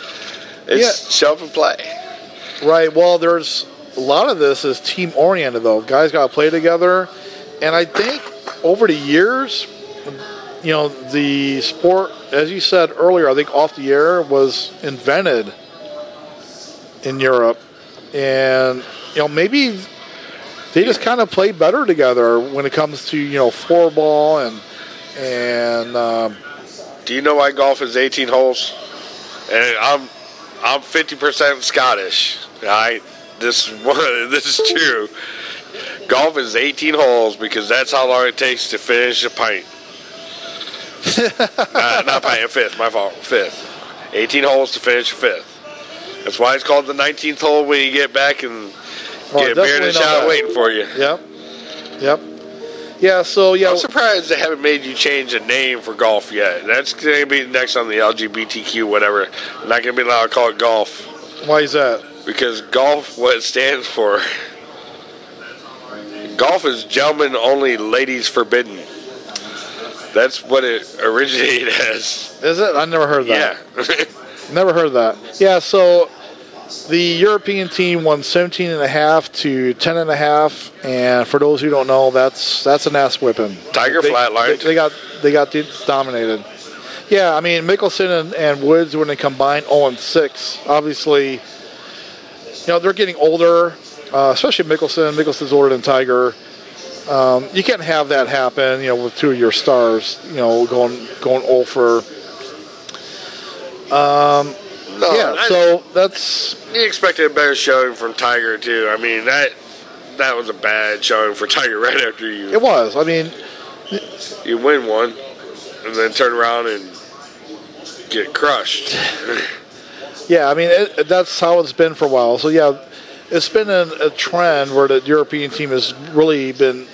Speaker 3: it's show up and play.
Speaker 2: Right. Well, there's a lot of this is team oriented, though. Guys got to play together, and I think over the years, the sport, as you said earlier, I think off the air, was invented in Europe, and maybe they just kind of play better together when it comes to floorball and.
Speaker 3: Do you know why golf is 18 holes? And I'm 50% Scottish. All right, this is true. Golf is 18 holes because that's how long it takes to finish a pint. Not pint, a fifth. My fault. Fifth. 18 holes to finish a fifth. That's why it's called the 19th hole when you get back and get a beer and a shot waiting for you.
Speaker 2: Yep. Yeah,
Speaker 3: I'm surprised they haven't made you change a name for golf yet. That's going to be next on the LGBTQ whatever. They're not going to be allowed to call it golf.
Speaker 2: Why is that?
Speaker 3: Because golf, what it stands for, golf is gentlemen only, ladies forbidden. That's what it originated as.
Speaker 2: Is it? I never heard that.
Speaker 3: Yeah.
Speaker 2: Never heard that. Yeah, so the European team won 17.5 to 10.5, and for those who don't know, that's an ass whipping.
Speaker 3: Tiger flatlined.
Speaker 2: They got dominated. Yeah, I mean, Mickelson and Woods, when they combine 0-6, obviously, they're getting older, especially Mickelson. Mickelson's older than Tiger. You can't have that happen, with two of your stars, going 0 for. So that's.
Speaker 3: You expected a better showing from Tiger too. I mean that was a bad showing for Tiger right after you.
Speaker 2: It was. I mean,
Speaker 3: you win one, and then turn around and get crushed.
Speaker 2: Yeah, I mean that's how it's been for a while. So yeah, it's been a trend where the European team has really been.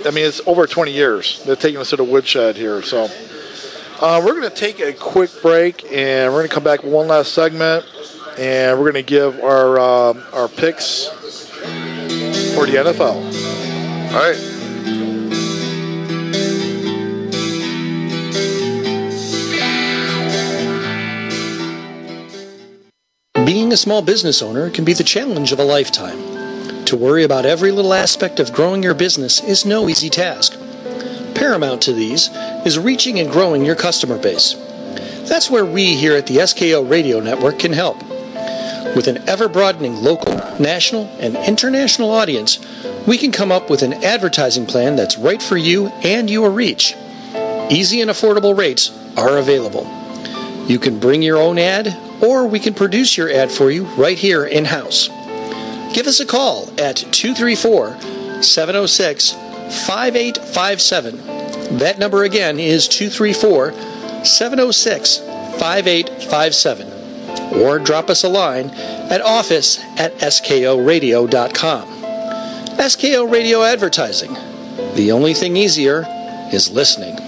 Speaker 2: I mean, it's over 20 years. They're taking us to the woodshed here. So we're going to take a quick break, and we're going to come back with one last segment, and we're going to give our picks for the NFL.
Speaker 3: All right.
Speaker 1: Being a small business owner can be the challenge of a lifetime. To worry about every little aspect of growing your business is no easy task. Paramount to these is reaching and growing your customer base. That's where we here at the SKO Radio Network can help. With an ever-broadening local, national, and international audience, we can come up with an advertising plan that's right for you and your reach. Easy and affordable rates are available. You can bring your own ad, or we can produce your ad for you right here in-house. Give us a call at 234-706-5857. That number again is 234-706-5857. Or drop us a line at office@skoradio.com. SKO Radio Advertising. The only thing easier is listening.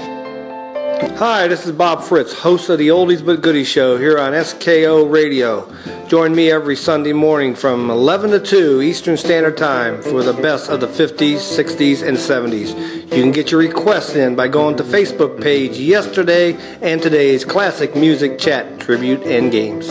Speaker 4: Hi, this is Bob Fritz, host of the Oldies But Goodies show here on SKO Radio. Join me every Sunday morning from 11 to 2 Eastern Standard Time for the best of the 50s, 60s, and 70s. You can get your requests in by going to Facebook page Yesterday and Today's Classic Music Chat, Tribute, and Games.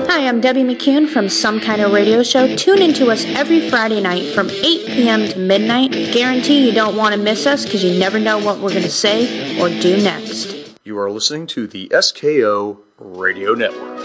Speaker 5: Hi, I'm Debbie McCune from Some Kind of Radio Show. Tune into us every Friday night from 8 p.m. to midnight. Guarantee you don't want to miss us because you never know what we're going to say or do next.
Speaker 6: You are listening to the SKO Radio Network.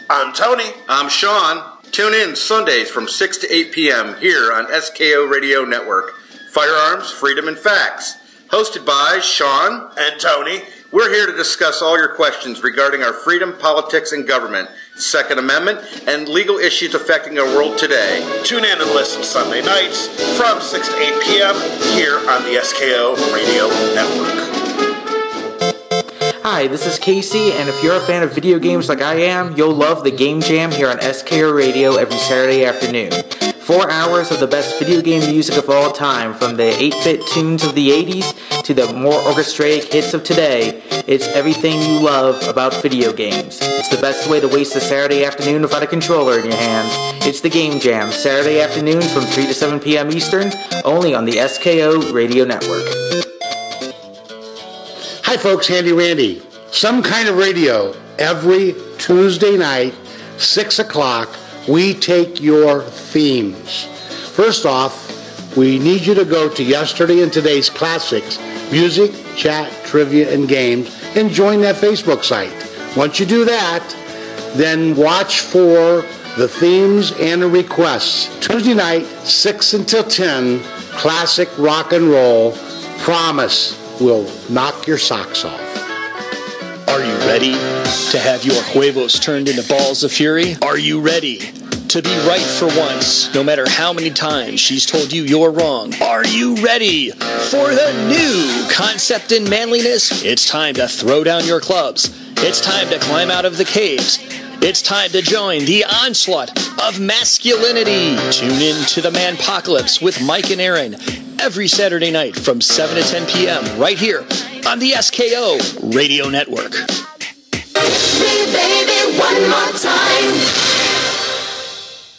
Speaker 7: I'm Tony. I'm Sean. Tune in Sundays from 6 to 8 p.m. here on SKO Radio Network. Firearms, Freedom, and Facts. Hosted by Sean and Tony. We're here to discuss all your questions regarding our freedom, politics, and government, Second Amendment, and legal issues affecting our world today.
Speaker 16: Tune in and listen Sunday nights from 6 to 8 p.m. here on the SKO Radio Network.
Speaker 8: Hi, this is Casey, and if you're a fan of video games like I am, you'll love the Game Jam here on SKO Radio every Saturday afternoon. 4 hours of the best video game music of all time, from the 8-bit tunes of the 80s to the more orchestrated hits of today. It's everything you love about video games. It's the best way to waste a Saturday afternoon without a controller in your hands. It's the Game Jam, Saturday afternoon from 3 to 7 p.m. Eastern, only on the SKO Radio Network.
Speaker 9: Hi folks, Handy Randy. Some Kind of Radio. Every Tuesday night, 6 o'clock, we take your themes. First off, we need you to go to Yesterday and Today's Classics, Music, Chat, Trivia, and Games, and join that Facebook site. Once you do that, then watch for the themes and the requests. Tuesday night, 6 until 10, classic rock and roll. Promise will knock your socks off.
Speaker 1: Are you ready to have your huevos turned into balls of fury? Are you ready to be right for once, no matter how many times she's told you you're wrong? Are you ready for the new concept in manliness? It's time to throw down your clubs. It's time to climb out of the caves. It's time to join the onslaught of masculinity. Tune in to the Manpocalypse with Mike and Aaron every Saturday night from 7 to 10 p.m. right here on the SKO Radio Network.
Speaker 10: Me, baby, one more time.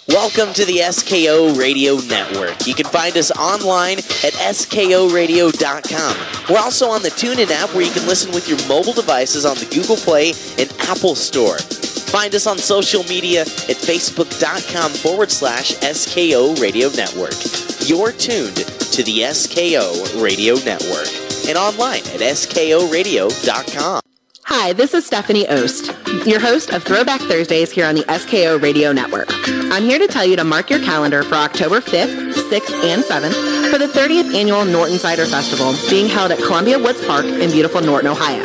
Speaker 17: Welcome to the SKO Radio Network. You can find us online at skoradio.com. We're also on the TuneIn app where you can listen with your mobile devices on the Google Play and Apple Store. Find us on social media at facebook.com/SKO Radio Network. You're tuned to the SKO Radio Network. and online at skoradio.com.
Speaker 11: Hi, this is Stephanie Ost, your host of Throwback Thursdays here on the SKO Radio Network. I'm here to tell you to mark your calendar for October 5th, 6th, and 7th for the 30th Annual Norton Cider Festival being held at Columbia Woods Park in beautiful Norton, Ohio.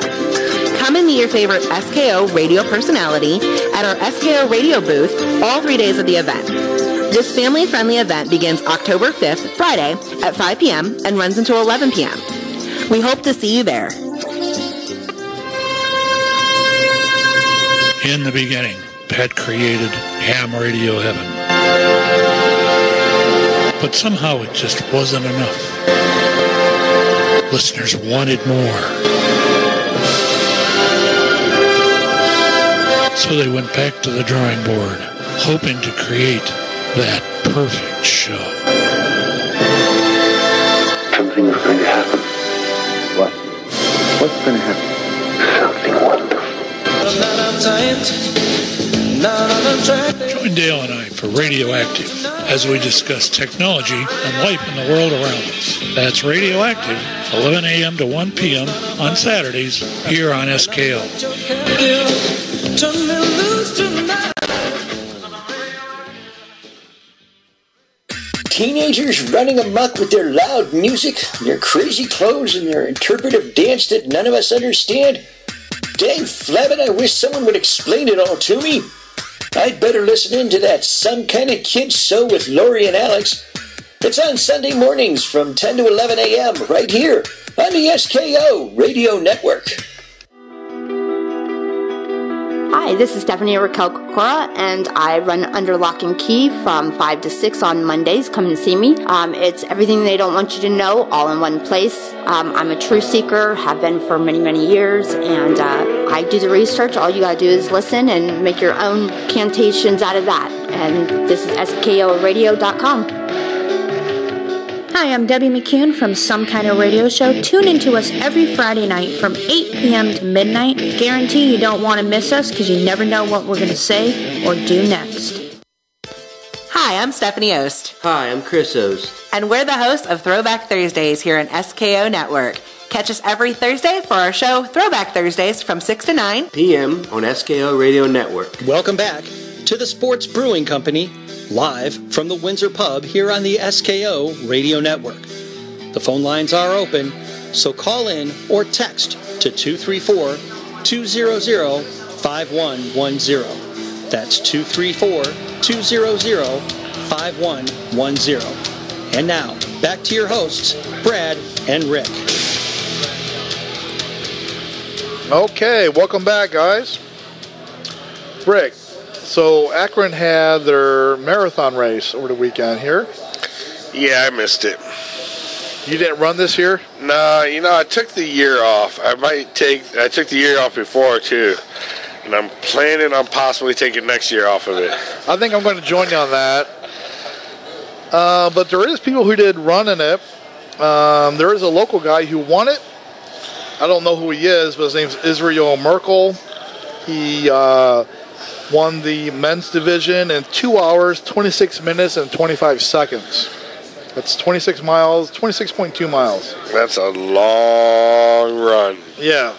Speaker 11: Come and meet your favorite SKO radio personality at our SKO radio booth all 3 days of the event. This family-friendly event begins October 5th, Friday, at 5 p.m. and runs until 11 p.m. We hope to see you there.
Speaker 12: In the beginning, Pat created ham radio heaven. But somehow it just wasn't enough. Listeners wanted more. So they went back to the drawing board, hoping to create that perfect show.
Speaker 13: Something's going to happen. What? What's going to happen? Something wonderful.
Speaker 12: Join Dale and I for Radioactive as we discuss technology and life in the world around us. That's Radioactive, 11 a.m. to 1 p.m. on Saturdays here on SKO.
Speaker 14: Teenagers running amok with their loud music, their crazy clothes, and their interpretive dance that none of us understand? Dang flabbit, I wish someone would explain it all to me. I'd better listen in to that Some Kind of Kid Show with Lori and Alex. It's on Sunday mornings from 10 to 11 a.m. right here on the SKO Radio Network.
Speaker 5: Hi, this is Stephanie Raquel Kokora, and I run Under Lock and Key from 5 to 6 on Mondays. Come and see me. It's everything they don't want you to know, all in one place. I'm a truth seeker, have been for many, many years, and I do the research. All you gotta do is listen and make your own cantations out of that. And this is SKOradio.com. Hi, I'm Debbie McCune from Some Kind of Radio Show. Tune in to us every Friday night from 8 p.m. to midnight. Guarantee you don't want to miss us because you never know what we're going to say or do next.
Speaker 11: Hi, I'm Stephanie Ost.
Speaker 15: Hi, I'm Chris Ost.
Speaker 11: And we're the hosts of Throwback Thursdays here on SKO Network. Catch us every Thursday for our show Throwback Thursdays from 6 to 9
Speaker 15: p.m. on SKO Radio Network.
Speaker 1: Welcome back to the Sports Brewing Company, live from the Windsor Pub here on the SKO Radio Network. The phone lines are open, so call in or text to 234-200-5110. That's 234-200-5110. And now, back to your hosts, Brad and Rick.
Speaker 2: Okay, welcome back, guys. Rick, so Akron had their marathon race over the weekend here.
Speaker 3: Yeah, I missed it.
Speaker 2: You didn't run this year?
Speaker 3: No, I took the year off. I took the year off before, too. And I'm planning on possibly taking next year off of it.
Speaker 2: I think I'm going to join you on that. But there is people who did run in it. There is a local guy who won it. I don't know who he is, but his name's Israel Merkel. He won the men's division in 2 hours, 26 minutes, and 25 seconds. That's 26 miles, 26.2 miles.
Speaker 3: That's a long run.
Speaker 2: Yeah.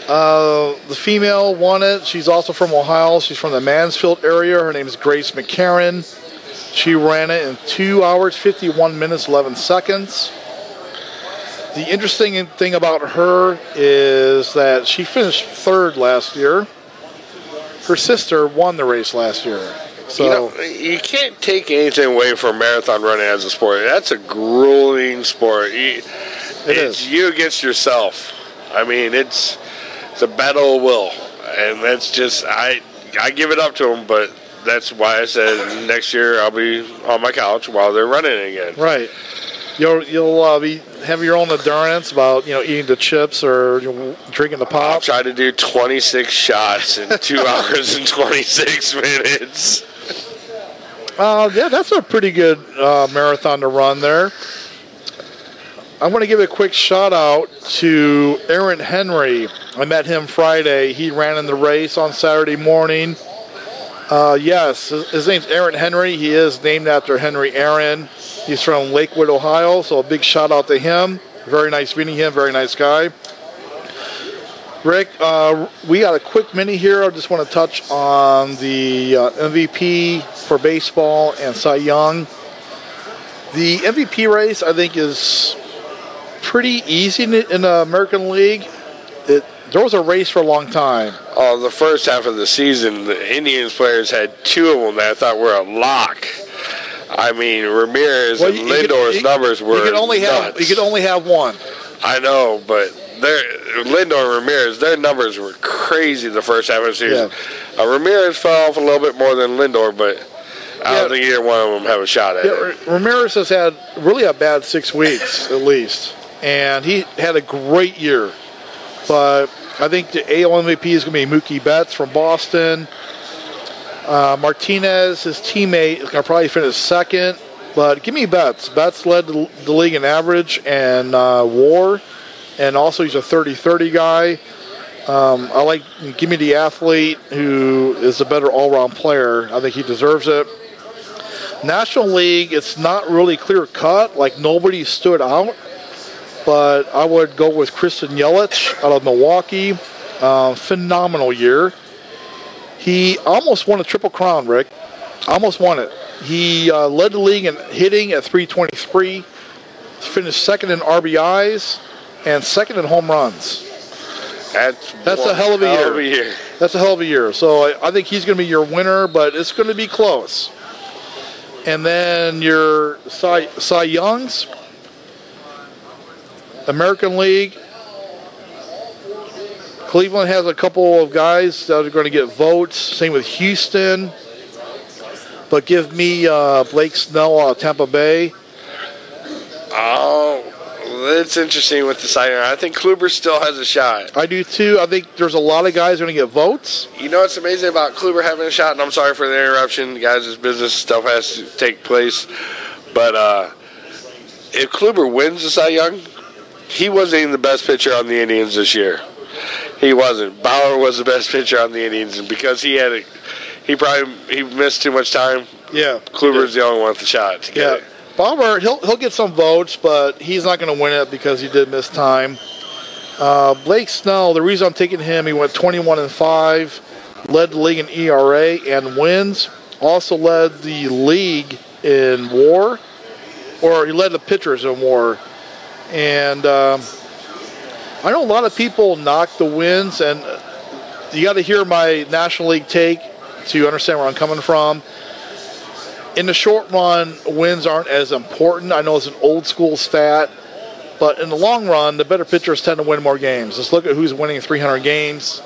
Speaker 2: The female won it. She's also from Ohio. She's from the Mansfield area. Her name is Grace McCarran. She ran it in 2 hours, 51 minutes, 11 seconds. The interesting thing about her is that she finished third last year. Her sister won the race last year. So
Speaker 3: you can't take anything away from marathon running as a sport. That's a grueling sport.
Speaker 2: It is.
Speaker 3: You against yourself. I mean, it's a battle of will, and that's just I give it up to them. But that's why I said next year I'll be on my couch while they're running again.
Speaker 2: Right. You'll have your own endurance about eating the chips or drinking the pop.
Speaker 3: I'll try to do 26 shots in 2 hours and 26 minutes.
Speaker 2: Yeah, that's a pretty good marathon to run there. I want to give a quick shout out to Aaron Henry. I met him Friday. He ran in the race on Saturday morning. Yes, his name's Aaron Henry. He is named after Henry Aaron. He's from Lakewood, Ohio, so a big shout out to him. Very nice meeting him. Very nice guy. Rick, we got a quick mini here. I just want to touch on the MVP for baseball and Cy Young. The MVP race, I think, is pretty easy in the American League. There was a race for a long time.
Speaker 3: Oh, the first half of the season, the Indians players had 2 of them that I thought were a lock. I mean, Ramirez and Lindor's numbers were nuts.
Speaker 2: You could only have one.
Speaker 3: I know, but Lindor and Ramirez, their numbers were crazy the first half of the season. Yeah. Ramirez fell off a little bit more than Lindor, but I don't think either one of them have a shot at it.
Speaker 2: Ramirez has had really a bad 6 weeks, at least. And he had a great year. But I think the AL MVP is going to be Mookie Betts from Boston. Martinez, his teammate, is going to probably finish second. But give me Betts. Betts led the league in average and WAR. And also he's a 30-30 guy. Give me the athlete who is a better all-round player. I think he deserves it. National League, it's not really clear-cut. Like, nobody stood out. But I would go with Christian Yelich out of Milwaukee. Phenomenal year. He almost won a Triple Crown, Rick. Almost won it. He led the league in hitting at 323. Finished second in RBIs. And second in home runs. That's a hell of a year. That's a hell of a year. So I think he's going to be your winner, but it's going to be close. And then your Cy Youngs, American League. Cleveland has a couple of guys that are going to get votes. Same with Houston. But give me Blake Snell out of Tampa Bay.
Speaker 3: Oh, it's interesting with the Cy Young. I think Kluber still has a shot.
Speaker 2: I do too. I think there's a lot of guys going to get votes.
Speaker 3: You know what's amazing about Kluber having a shot? And I'm sorry for the interruption, guys. This business stuff has to take place. But if Kluber wins the Cy Young, he wasn't even the best pitcher on the Indians this year. He wasn't. Bauer was the best pitcher on the Indians, and because he missed too much time.
Speaker 2: Yeah,
Speaker 3: Kluber's the only one with the shot to get it.
Speaker 2: Bauer, he'll get some votes, but he's not going to win it because he did miss time. Blake Snell, the reason I'm taking him, he went 21-5, led the league in ERA and wins. Also led the league in WAR, or he led the pitchers in WAR. And I know a lot of people knock the wins, and you got to hear my National League take to understand where I'm coming from. In the short run, wins aren't as important. I know it's an old school stat, but in the long run, the better pitchers tend to win more games. Just look at who's winning 300 games,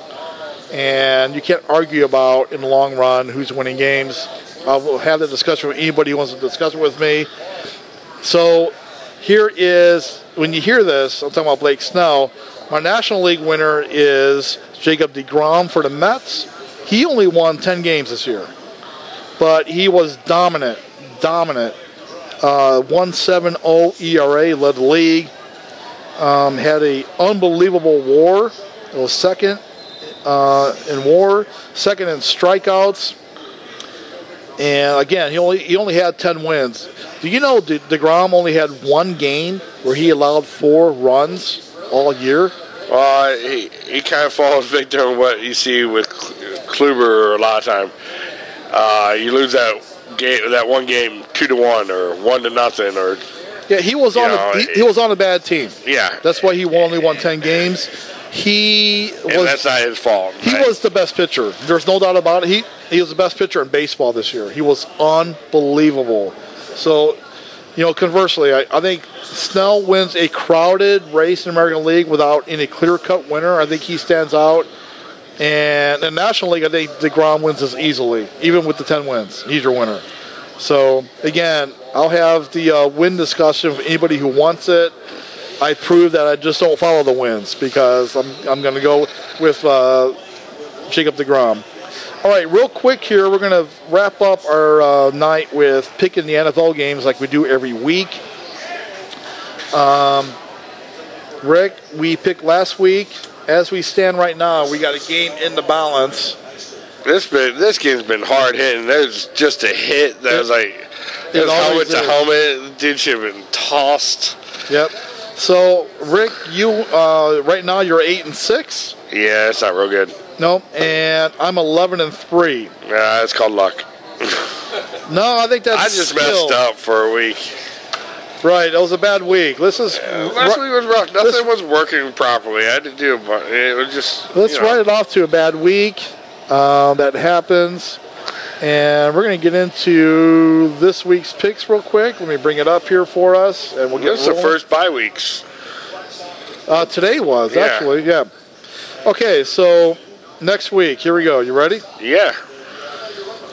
Speaker 2: and you can't argue about, in the long run, who's winning games. I'll have that discussion with anybody who wants to discuss it with me. So here is, when you hear this, I'm talking about Blake Snell, my National League winner is Jacob deGrom for the Mets. He only won 10 games this year. But he was dominant. 1.70 ERA, led the league. Had an unbelievable WAR. It was second in WAR, second in strikeouts. And again, he only had 10 wins. Do you know deGrom only had one game where he allowed 4 runs all year?
Speaker 3: He kind of falls victim to what you see with Kluber a lot of time. You lose that one game 2-1 or 1-0 or.
Speaker 2: Yeah, he was on a bad team.
Speaker 3: Yeah,
Speaker 2: that's why he only won 10 games.
Speaker 3: That's not his fault.
Speaker 2: He was the best pitcher. There's no doubt about it. He was the best pitcher in baseball this year. He was unbelievable. So, conversely, I think Snell wins a crowded race in the American League without any clear-cut winner. I think he stands out. And in the National League, I think deGrom wins this easily, even with the 10 wins. He's your winner. So, again, I'll have the win discussion with anybody who wants it. I prove that I just don't follow the wins because I'm going to go with Jacob deGrom. All right, real quick here, we're going to wrap up our night with picking the NFL games like we do every week. Rick, we picked last week. As we stand right now, we got a game in the balance.
Speaker 3: This game's been hard hitting. There's just a hit that was like, it was helmet to helmet. Dude should have been tossed.
Speaker 2: Yep. So, Rick, you right now you're 8-6.
Speaker 3: Yeah, it's not real good.
Speaker 2: No, and I'm 11-3.
Speaker 3: Yeah, it's called luck.
Speaker 2: No, I think that's
Speaker 3: I just
Speaker 2: skill.
Speaker 3: messed up for a week.
Speaker 2: Right, it was a bad week.
Speaker 3: Last week was rough. Nothing was working properly. I had to do it was just.
Speaker 2: Let's write it off to a bad week. That happens. And we're going to get into this week's picks real quick. Let me bring it up here for us, and we'll get
Speaker 3: This is the first bye weeks.
Speaker 2: Today was,
Speaker 3: Yeah.
Speaker 2: actually, yeah. Okay, so next week, here we go. You ready?
Speaker 3: Yeah.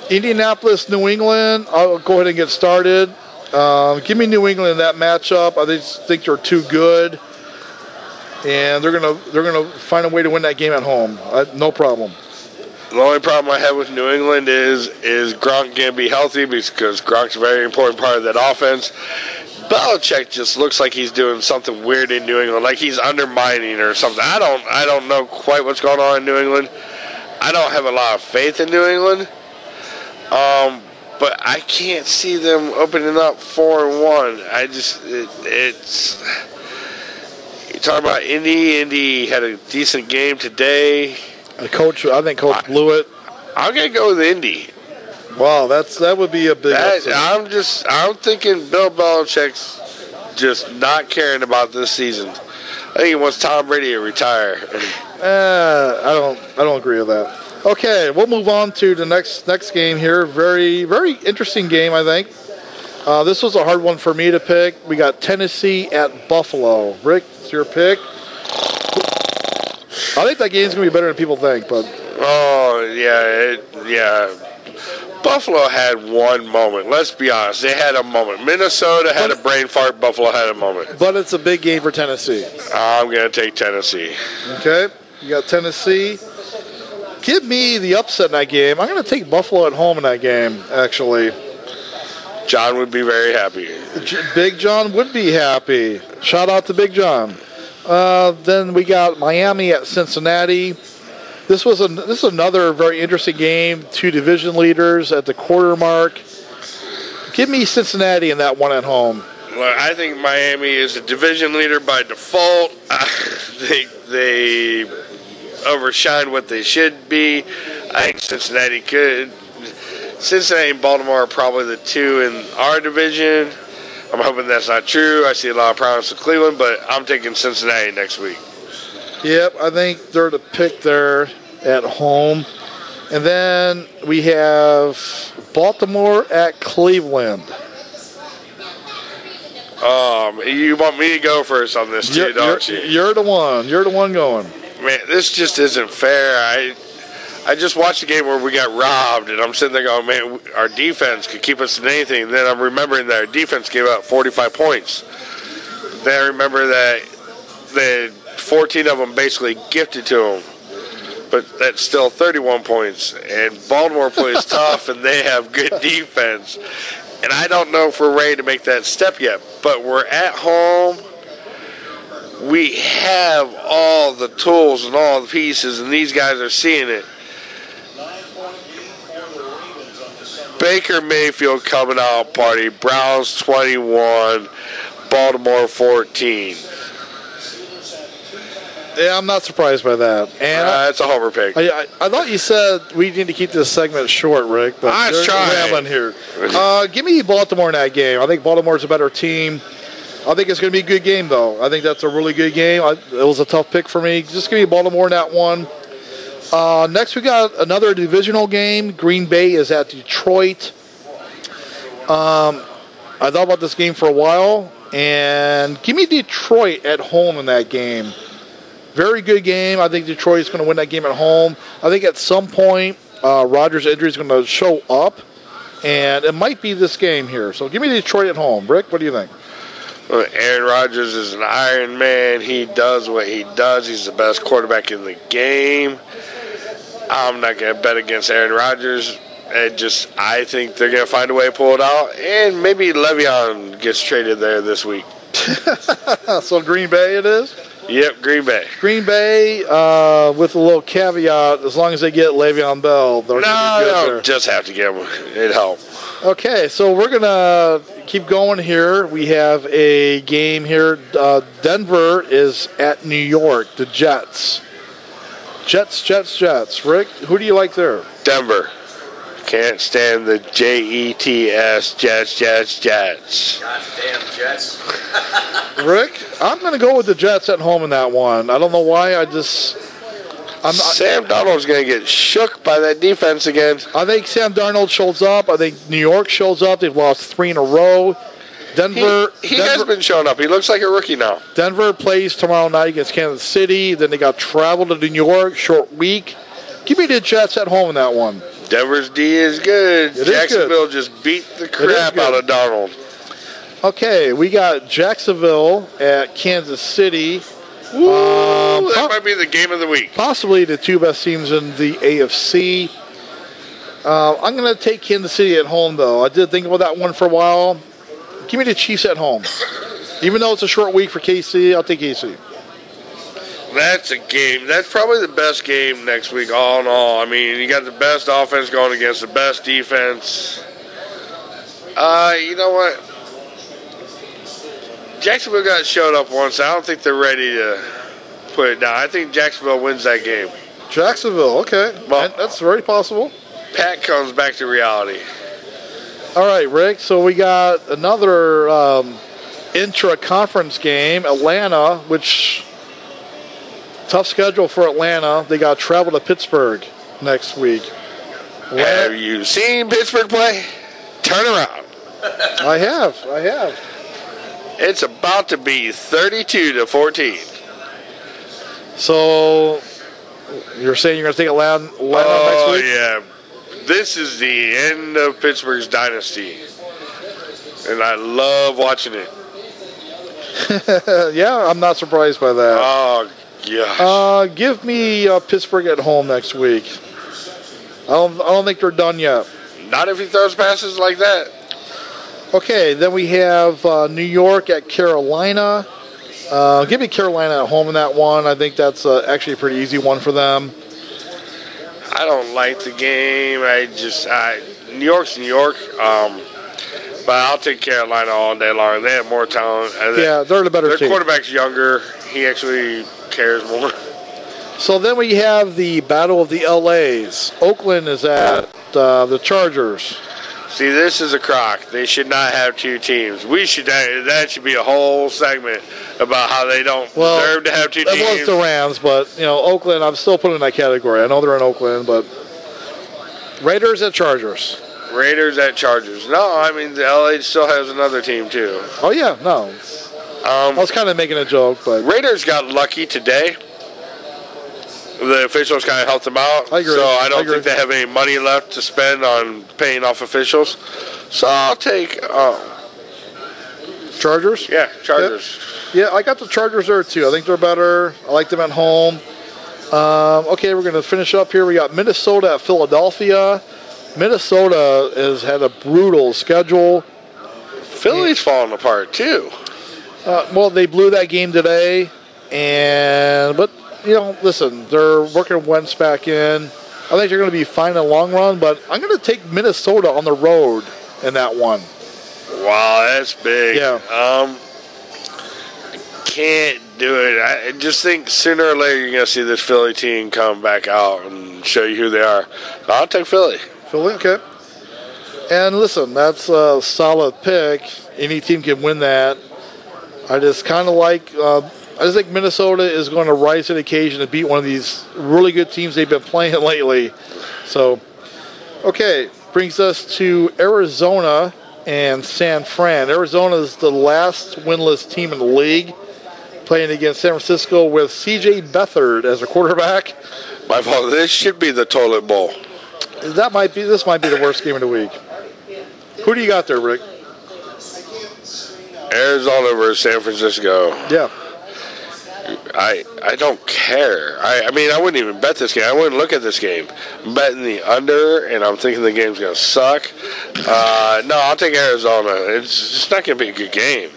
Speaker 2: Indianapolis, New England. I'll go ahead and get started. Give me New England in that matchup. I just think they're too good, and they're gonna find a way to win that game at home. No problem.
Speaker 3: The only problem I have with New England is Gronk going to be healthy, because Gronk's a very important part of that offense. Belichick just looks like he's doing something weird in New England, like he's undermining or something. I don't know quite what's going on in New England. I don't have a lot of faith in New England. But I can't see them opening up 4-1. It's you're talking about Indy. Indy had a decent game today.
Speaker 2: I think Coach blew it.
Speaker 3: I'm gonna go with Indy.
Speaker 2: Wow, that would be a big upset.
Speaker 3: I'm thinking Bill Belichick's just not caring about this season. I think he wants Tom Brady to retire.
Speaker 2: I don't agree with that. Okay, we'll move on to the next game here. Very, very interesting game, I think. This was a hard one for me to pick. We got Tennessee at Buffalo. Rick, it's your pick. I think that game's going to be better than people think, but...
Speaker 3: Oh, yeah. Buffalo had one moment. Let's be honest. They had a moment. Minnesota had a brain fart. Buffalo had a moment.
Speaker 2: But it's a big game for Tennessee.
Speaker 3: I'm going to take Tennessee.
Speaker 2: Okay, you got Tennessee. Give me the upset in that game. I'm going to take Buffalo at home in that game, actually.
Speaker 3: John would be very happy.
Speaker 2: Big John would be happy. Shout out to Big John. Then we got Miami at Cincinnati. This is another very interesting game. Two division leaders at the quarter mark. Give me Cincinnati in that one at home.
Speaker 3: Well, I think Miami is a division leader by default. They overshine what they should be. I think Cincinnati could. Cincinnati and Baltimore are probably the two in our division. I'm hoping that's not true. I see a lot of promise in Cleveland, but I'm taking Cincinnati next week.
Speaker 2: Yep, I think they're the pick there at home. And then we have Baltimore at Cleveland.
Speaker 3: You want me to go first on this too, don't you?
Speaker 2: You're the one. You're the one going.
Speaker 3: Man, this just isn't fair. I just watched a game where we got robbed, and I'm sitting there going, man, our defense could keep us in anything. And then I'm remembering that our defense gave up 45 points. Then I remember that 14 of them basically gifted to them. But that's still 31 points. And Baltimore plays tough, and they have good defense. And I don't know if we're ready to make that step yet. But we're at home. We have all the tools and all the pieces, and these guys are seeing it. Baker Mayfield coming out party. Browns 21, Baltimore 14.
Speaker 2: Yeah, I'm not surprised by that. And
Speaker 3: it's a homer pick.
Speaker 2: I thought you said we need to keep this segment short, Rick. But
Speaker 3: I was trying.
Speaker 2: Here. Give me Baltimore in that game. I think Baltimore's a better team. I think it's going to be a good game, though. I think that's a really good game. It was a tough pick for me. Just give me Baltimore in that one. Next, we got another divisional game. Green Bay is at Detroit. I thought about this game for a while, and give me Detroit at home in that game. Very good game. I think Detroit is going to win that game at home. I think at some point, Rodgers' injury is going to show up, and it might be this game here. So give me Detroit at home. Rick, what do you think?
Speaker 3: Well, Aaron Rodgers is an Iron Man. He does what he does. He's the best quarterback in the game. I'm not going to bet against Aaron Rodgers. I think they're going to find a way to pull it out. And maybe Le'Veon gets traded there this week.
Speaker 2: So Green Bay it is?
Speaker 3: Yep, Green Bay.
Speaker 2: Green Bay, with a little caveat, as long as they get Le'Veon Bell, they're going to be good there.
Speaker 3: Just have to get him. It'd help.
Speaker 2: Okay, so we're going to keep going here. We have a game here. Denver is at New York, the Jets. Jets. Rick, who do you like there?
Speaker 3: Denver. Can't stand the Jets, Jets.
Speaker 7: Goddamn Jets.
Speaker 2: Rick, I'm going to go with the Jets at home in that one. I don't know why.
Speaker 3: Sam Darnold's going to get shook by that defense again.
Speaker 2: I think Sam Darnold shows up. I think New York shows up. They've lost 3 in a row. Denver
Speaker 3: has been showing up. He looks like a rookie now.
Speaker 2: Denver plays tomorrow night against Kansas City. Then they got travel to New York, short week. Give me the Jets at home in that one.
Speaker 3: Denver's D is good. Jacksonville just beat the crap out of Darnold.
Speaker 2: Okay, we got Jacksonville at Kansas City.
Speaker 3: That might be the game of the week.
Speaker 2: Possibly the 2 best teams in the AFC. I'm going to take Kansas City at home, though. I did think about that one for a while. Give me the Chiefs at home. Even though it's a short week for KC, I'll take KC.
Speaker 3: That's a game. That's probably the best game next week, all in all. I mean, you got the best offense going against the best defense. You know what? Jacksonville got showed up once. I don't think they're ready to put it down. I think Jacksonville wins that game.
Speaker 2: Jacksonville, okay. Well, that's very possible.
Speaker 3: Pat comes back to reality.
Speaker 2: All right, Rick. So we got another intra-conference game, Atlanta, which tough schedule for Atlanta. They got to travel to Pittsburgh next week.
Speaker 3: Have you seen Pittsburgh play? Turn around.
Speaker 2: I have.
Speaker 3: It's about to be 32-14.
Speaker 2: So you're saying you're going to take Atlanta next week?
Speaker 3: Oh, yeah. This is the end of Pittsburgh's dynasty. And I love watching it.
Speaker 2: Yeah, I'm not surprised by that.
Speaker 3: Oh, gosh.
Speaker 2: Give me Pittsburgh at home next week. I don't think they're done yet.
Speaker 3: Not if he throws passes like that.
Speaker 2: Okay, then we have New York at Carolina. Give me Carolina at home in that one. I think that's actually a pretty easy one for them.
Speaker 3: I don't like the game. New York's New York. But I'll take Carolina all day long. They have more talent.
Speaker 2: Yeah, they're the better team.
Speaker 3: Their quarterback's younger. He actually cares more.
Speaker 2: So then we have the Battle of the LAs. Oakland is at the Chargers.
Speaker 3: See, this is a crock. They should not have 2 teams. That should be a whole segment about how they don't deserve to have 2 teams.
Speaker 2: It was the Rams, but Oakland, I'm still putting in that category. I know they're in Oakland, but Raiders at Chargers.
Speaker 3: Raiders at Chargers. No, I mean, the LA still has another team, too.
Speaker 2: Oh, yeah, no. I was kind of making a joke, but
Speaker 3: Raiders got lucky today. The officials kind of helped them out.
Speaker 2: I agree.
Speaker 3: So I don't think they have any money left to spend on paying off officials. So I'll take
Speaker 2: Chargers?
Speaker 3: Yeah, Chargers.
Speaker 2: Yeah, I got the Chargers there, too. I think they're better. I like them at home. Okay, we're going to finish up here. We got Minnesota at Philadelphia. Minnesota has had a brutal schedule.
Speaker 3: Philly's falling apart, too.
Speaker 2: Well, they blew that game today. But, listen, they're working Wentz back in. I think they're going to be fine in the long run, but I'm going to take Minnesota on the road in that one.
Speaker 3: Wow, that's big.
Speaker 2: Yeah.
Speaker 3: I can't do it. I just think sooner or later you're going to see this Philly team come back out and show you who they are. I'll take Philly.
Speaker 2: Philly, okay. And listen, that's a solid pick. Any team can win that. I just kind of like... I just think Minnesota is going to rise to the occasion to beat one of these really good teams they've been playing lately. So, okay, brings us to Arizona and San Fran. Arizona is the last winless team in the league, playing against San Francisco with C.J. Beathard as a quarterback.
Speaker 3: My fault. This should be the toilet bowl.
Speaker 2: This might be the worst game of the week. Who do you got there, Rick?
Speaker 3: Arizona versus San Francisco.
Speaker 2: Yeah.
Speaker 3: I don't care. I mean, I wouldn't even bet this game. I wouldn't look at this game. I'm betting the under, and I'm thinking the game's going to suck. No, I'll take Arizona. It's just not going to be a good game.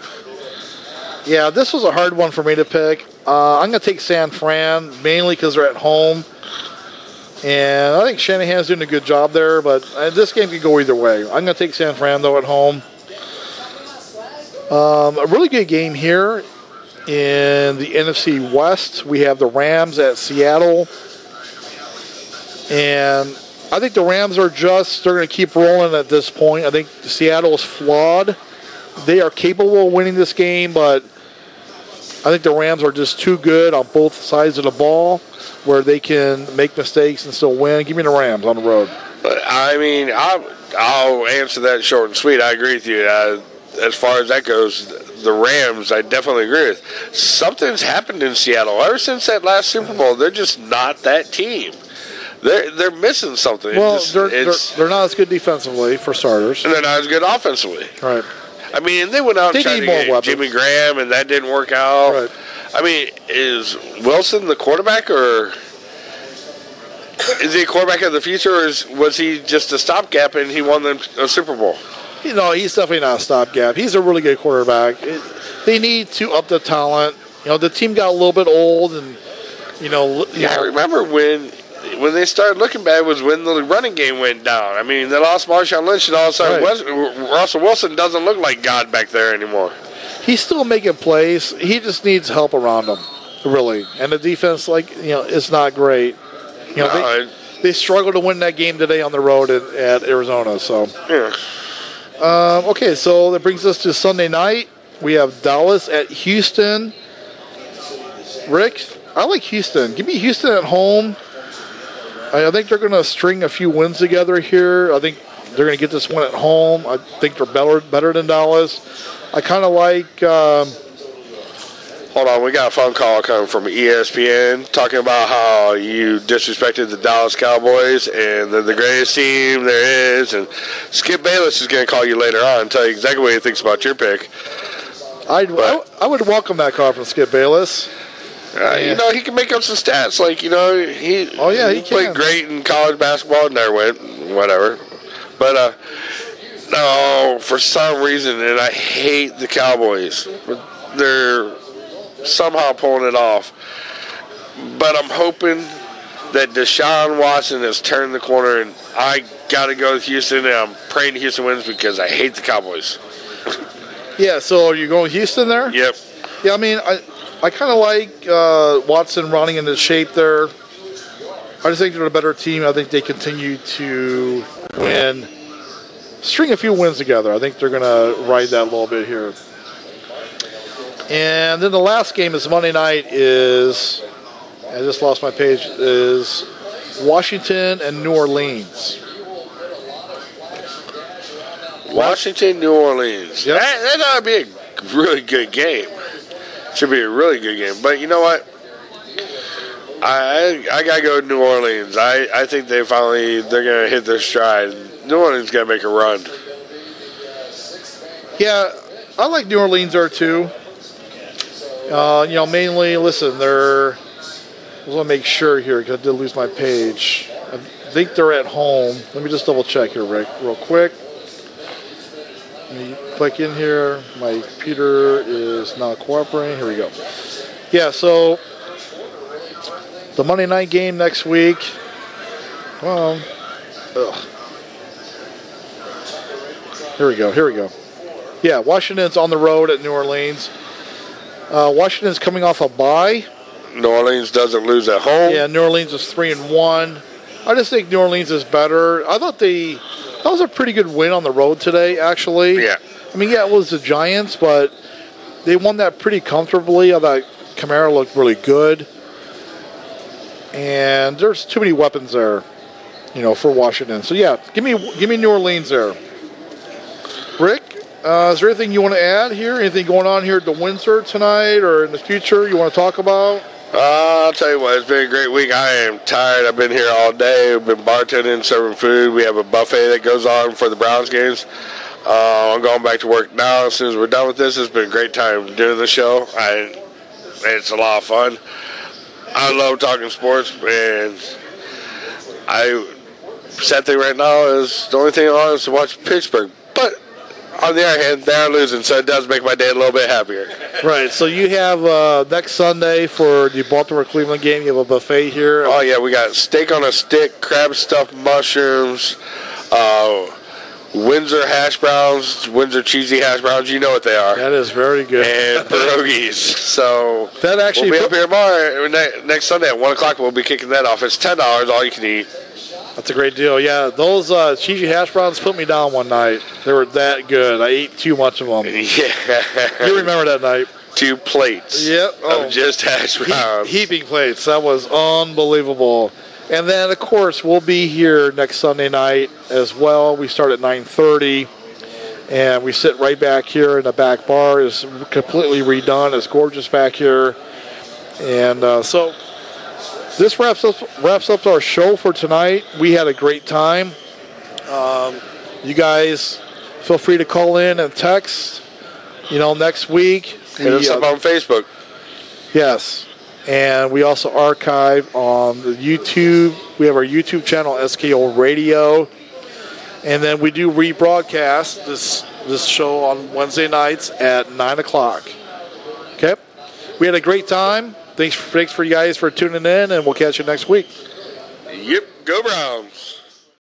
Speaker 2: Yeah, this was a hard one for me to pick. I'm going to take San Fran, mainly because they're at home. And I think Shanahan's doing a good job there, but this game could go either way. I'm going to take San Fran, though, at home. A really good game here in the NFC West. We have the Rams at Seattle. And I think the Rams they're going to keep rolling at this point. I think Seattle is flawed. They are capable of winning this game, but I think the Rams are just too good on both sides of the ball where they can make mistakes and still win. Give me the Rams on the road.
Speaker 3: I mean, I'll answer that short and sweet. I agree with you. As far as that goes, the Rams, I definitely agree with. Something's happened in Seattle. Ever since that last Super Bowl, they're just not that team. They're missing something.
Speaker 2: Well, they're not as good defensively, for starters.
Speaker 3: And they're not as good offensively.
Speaker 2: Right.
Speaker 3: I mean, they went out and tried to get Jimmy Graham, and that didn't work out.
Speaker 2: Right.
Speaker 3: I mean, is Wilson the quarterback, or is he a quarterback of the future, or was he just a stopgap and he won them a Super Bowl?
Speaker 2: He's definitely not a stopgap. He's a really good quarterback. They need to up the talent. The team got a little bit old, and
Speaker 3: I remember when they started looking bad was when the running game went down. I mean, they lost Marshawn Lynch, and all of a sudden Russell Wilson doesn't look like God back there anymore.
Speaker 2: He's still making plays. He just needs help around him, really. And the defense, is not great. They struggled to win that game today on the road at Arizona. So
Speaker 3: yeah.
Speaker 2: Okay, so that brings us to Sunday night. We have Dallas at Houston. Rick, I like Houston. Give me Houston at home. I think they're going to string a few wins together here. I think they're going to get this one at home. I think they're better than Dallas. I kind of like...
Speaker 3: Hold on, we got a phone call coming from ESPN talking about how you disrespected the Dallas Cowboys and they're the greatest team there is. And Skip Bayless is going to call you later on and tell you exactly what he thinks about your pick.
Speaker 2: I would welcome that call from Skip Bayless.
Speaker 3: He can make up some stats. He played great in college basketball and never went, whatever. But, no, for some reason, and I hate the Cowboys, they're somehow pulling it off. But I'm hoping that Deshaun Watson has turned the corner, and I got to go with Houston, and I'm praying Houston wins because I hate the Cowboys.
Speaker 2: Yeah, so are you going Houston there?
Speaker 3: Yep.
Speaker 2: Yeah, I mean, I kind of like Watson running into shape there. I just think they're a better team. I think they continue to win. String a few wins together. I think they're going to ride that a little bit here. And then the last game is Monday night is, I just lost my page, is Washington and New Orleans.
Speaker 3: Washington, New Orleans.
Speaker 2: Yep.
Speaker 3: That ought to be a really good game. Should be a really good game. But you know what? I got to go with New Orleans. I think they're going to hit their stride. New Orleans got to make a run.
Speaker 2: Yeah, I like New Orleans there too. Mainly, listen, I want to make sure here because I did lose my page. I think they're at home. Let me just double check here, Rick, real quick. Let me click in here. My computer is not cooperating. Here we go. Yeah, so the Monday night game next week. Well, Here we go. Yeah, Washington's on the road at New Orleans. Washington's coming off a bye.
Speaker 3: New Orleans doesn't lose at home.
Speaker 2: Yeah, New Orleans is 3-1. I just think New Orleans is better. I thought that was a pretty good win on the road today, actually.
Speaker 3: Yeah.
Speaker 2: I mean, yeah, it was the Giants, but they won that pretty comfortably. I thought Kamara looked really good. And there's too many weapons there, for Washington. So, yeah, give me New Orleans there. Rick, is there anything you want to add here? Anything going on here at the Windsor tonight or in the future you want to talk about?
Speaker 3: I'll tell you what, it's been a great week. I am tired. I've been here all day. I've been bartending, serving food. We have a buffet that goes on for the Browns games. I'm going back to work now. As soon as we're done with this, it's been a great time doing the show. It's a lot of fun. I love talking sports, and sad thing right now is the only thing I want is to watch Pittsburgh. But On the other hand, they're losing, so it does make my day a little bit happier.
Speaker 2: Right. So you have next Sunday for the Baltimore-Cleveland game, you have a buffet here.
Speaker 3: Oh, yeah, we got steak on a stick, crab stuffed mushrooms, Windsor hash browns, Windsor cheesy hash browns. You know what they are.
Speaker 2: That is very good.
Speaker 3: And pierogies. So
Speaker 2: that actually
Speaker 3: we'll be up here tomorrow. Next Sunday at 1 o'clock. We'll be kicking that off. It's $10, all you can eat.
Speaker 2: That's a great deal. Yeah, those cheesy hash browns put me down one night. They were that good. I ate too much of them.
Speaker 3: Yeah.
Speaker 2: You remember that night?
Speaker 3: 2 plates.
Speaker 2: Yep.
Speaker 3: Of just hash browns.
Speaker 2: Heaping plates. That was unbelievable. And then, of course, we'll be here next Sunday night as well. We start at 9:30, and we sit right back here in the back bar. It's completely redone. It's gorgeous back here. And so this wraps up our show for tonight. We had a great time. You guys feel free to call in and text. Next week.
Speaker 3: Hit us up on Facebook.
Speaker 2: Yes. And we also archive on the YouTube. We have our YouTube channel, SKO Radio. And then we do rebroadcast this show on Wednesday nights at 9 o'clock. Okay? We had a great time. Thanks for you guys for tuning in, and we'll catch you next week.
Speaker 3: Yep. Go Browns.